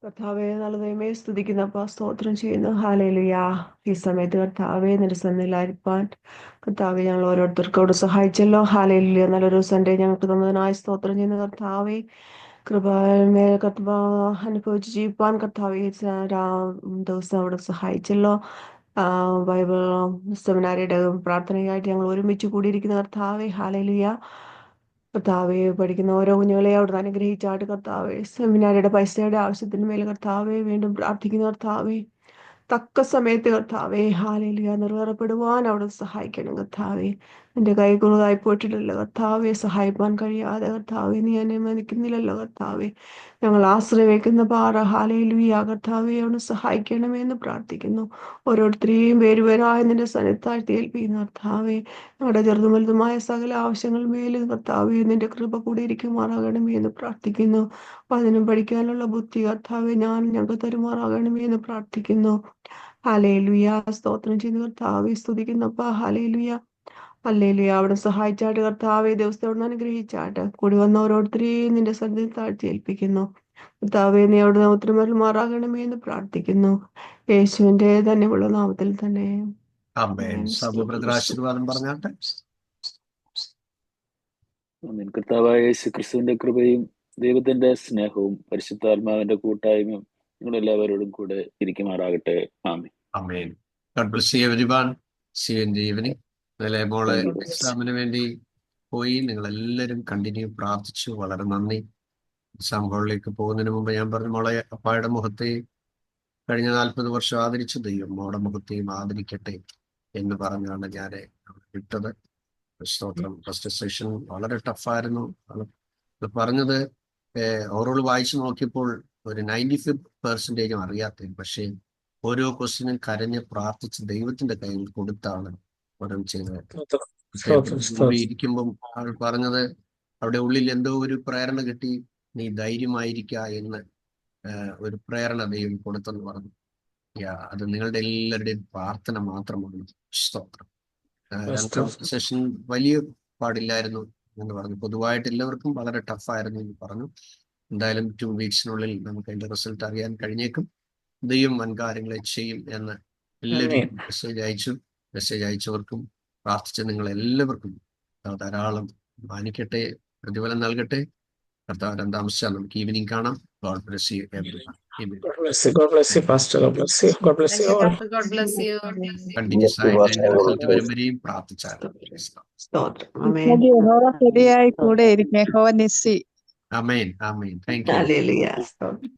കർത്താവേ നല്ല ദൈവമേ സ്തുതിക്കുന്നപ്പ സ്തോത്രം ചെയ്യുന്നു. ഹല്ലേലൂയ. ഈ സമയത്ത് കർത്താവേ നിന്റെ സന്നിധിയിലായിരിക്കാൻ കർത്താവേ ഞങ്ങൾ ഓരോരുത്തർക്കും അവിടെ സഹായിച്ചല്ലോ. ഹല്ലേലൂയ. നല്ലൊരു സൺഡേ ഞങ്ങൾക്ക് തന്നതിനായി സ്തോത്രം ചെയ്യുന്ന കർത്താവേ. കൃപമേൽ കർത്താവ് അനുഭവിച്ച് ജീവിപ്പാൻ കർത്താവേ ദിവസം അവിടെ സഹായിച്ചല്ലോ. ബൈബിൾ സെമിനാരിയുടെ പ്രാർത്ഥനയായിട്ട് ഞങ്ങൾ ഒരുമിച്ച് കൂടിയിരിക്കുന്ന കർത്താവേ. ഹല്ലേലൂയ. കർത്താവെ പഠിക്കുന്ന ഓരോ കുഞ്ഞുങ്ങളെ അവിടുന്ന് അനുഗ്രഹിച്ചാട്ട് കർത്താവെ. സെമിനാരിയുടെ പൈസയുടെ ആവശ്യത്തിന് മേൽ കർത്താവെ വീണ്ടും പ്രാർത്ഥിക്കുന്ന കർത്താവെ. തക്ക സമയത്ത് കർത്താവെ ഹാലേലൂയ നിറവേറപ്പെടുവാൻ അവിടെ സഹായിക്കണം കർത്താവെ. എൻ്റെ കൈ കുറുതായി പോയിട്ടില്ലല്ലോ കർത്താവെ. സഹായിപ്പാൻ കഴിയാതെ കർത്താവെ നീ അനുവദിക്കുന്നില്ലല്ലോ കർത്താവെ. ഞങ്ങൾ ആശ്രയിക്കുന്ന പാറ ഹാലേലൂയ കർത്താവെ അവിടെ സഹായിക്കണമെന്ന് പ്രാർത്ഥിക്കുന്നു. ഓരോരുത്തരെയും പേരുപേരായ നിന്റെ സന്നിധാനത്തിൽ ഏൽപ്പിക്കുന്ന കർത്താവെ. ഞങ്ങളുടെ ചെറുതും വലുതുമായ സകല ആവശ്യങ്ങൾ മേലും കർത്താവെ നിന്റെ കൃപ കൂടിയിരിക്കുമാറാകണമേ എന്ന് പ്രാർത്ഥിക്കുന്നു. അതിനും പഠിക്കാനുള്ള ബുദ്ധി കർത്താവെ ഞങ്ങൾക്ക് തരുമാറാകണമേ എന്ന് പ്രാർത്ഥിക്കുന്നു. ഹല്ലേലൂയ. സ്തോത്രം ചെയ്യുന്ന കർത്താവെ സ്തുതിക്കുന്നപ്പ. ഹല്ലേലൂയ. ഹല്ലേലൂയ. അവിടെ സഹായിച്ചാട്ട് കർത്താവെ ദിവസത്തെ അവിടെ അനുഗ്രഹിച്ചാട്ട് കൂടി വന്ന ഓരോരുത്തരെയും നിന്റെ സന്നിധിയിൽ താഴ്ത്തി ഏൽപ്പിക്കുന്നു. കർത്താവെ നീ അവിടെ ഉത്തരമരുമാറാകണമേ എന്ന് പ്രാർത്ഥിക്കുന്നു. യേശുവിന്റെ തന്നെയുള്ള നാമത്തിൽ തന്നെ. ആശീർവാദം പറഞ്ഞാട്ടെ. കർത്താവായ യേശു ക്രിസ്തുവിന്റെ കൃപയും ദൈവത്തിന്റെ സ്നേഹവും പരിശുദ്ധാത്മാവിന്റെ കൂട്ടായ്മയും നിങ്ങളെല്ലാവരോടും കൂടെ ഇരിക്കുമാറാകട്ടെ. ആമേൻ. ആമേൻ. God bless you everyone. See you in the evening. അതേപോലെ മോളെ എക്സാമിന് വേണ്ടി പോയി നിങ്ങളെല്ലാവരും കണ്ടിന്യൂ പ്രാർത്ഥിച്ചു. വളരെ നന്ദി. എക്സാം ഹോളിലേക്ക് പോകുന്നതിന് മുമ്പ് ഞാൻ പറഞ്ഞു മോളെ അപ്പായുടെ മുഖത്തെയും കഴിഞ്ഞ 40 വർഷം ആദരിച്ച ദൈവം മോളുടെ മുഖത്തെയും ആദരിക്കട്ടെ എന്ന് പറഞ്ഞാണ് ഞാൻ വിട്ടത്. സ്തോത്രം. ഫസ്റ്റ് സെഷൻ വളരെ ടഫായിരുന്നു. അത് പറഞ്ഞത് ഓവറോൾ വായിച്ചു നോക്കിയപ്പോൾ ഒരു 95% അറിയാത്തത്. പക്ഷേ ഓരോ ക്വസ്റ്റ്യനും കരഞ്ഞ് പ്രാർത്ഥിച്ച് ദൈവത്തിന്റെ കയ്യിൽ കൊടുത്താണ് ഓരോന്ന് ചെയ്ത് സ്തോത്രം കൂടി ഇരിക്കുമ്പം അവൾ പറഞ്ഞത് അവിടെ ഉള്ളിൽ എന്തോ ഒരു പ്രേരണ കിട്ടി, നീ ധൈര്യമായിരിക്ക എന്ന് ഒരു പ്രേരണ ദൈവം കൊടുത്തെന്ന് പറഞ്ഞു. അത് നിങ്ങളുടെ എല്ലാവരുടെയും പ്രാർത്ഥന മാത്രമാണ്. സ്തോത്രം. രണ്ടാമത്തെ സെഷൻ വലിയ പാടില്ലായിരുന്നു എന്ന് പറഞ്ഞു. പൊതുവായിട്ട് എല്ലാവർക്കും വളരെ ടഫായിരുന്നു എന്ന് പറഞ്ഞു. എന്തായാലും 2 വീക്സിനുള്ളിൽ നമുക്ക് അതിന്റെ റിസൾട്ട് അറിയാൻ കഴിഞ്ഞേക്കും. ദൈവം വൻകാര്യങ്ങളെ ചെയ്യും എന്ന് എല്ലാവരും മെസ്സേജ് അയച്ചവർക്കും പ്രാർത്ഥിച്ച നിങ്ങൾ എല്ലാവർക്കും ധാരാളം മാനിക്കട്ടെ, പ്രതിഫലം നൽകട്ടെ. കർത്താവ് രണ്ടാമത്തെ നമുക്ക് ഈവനിങ് കാണാം. God bless you everyone. Amen. God bless you, Pastor. God bless you. God bless you all. God bless you. Continuous ആയിട്ട് അതിന്റെ റിസൾട്ട് വരുമ്പോഴേയും പ്രാർത്ഥിച്ചാൽ. സ്തോത്രം. ആമേൻ. ശരിയായി കൂടെ ഇരിക്കും. യഹോവ നിസ്സി. Amen. Amen. Thank you. Hallelujah. സ്തോത്രം.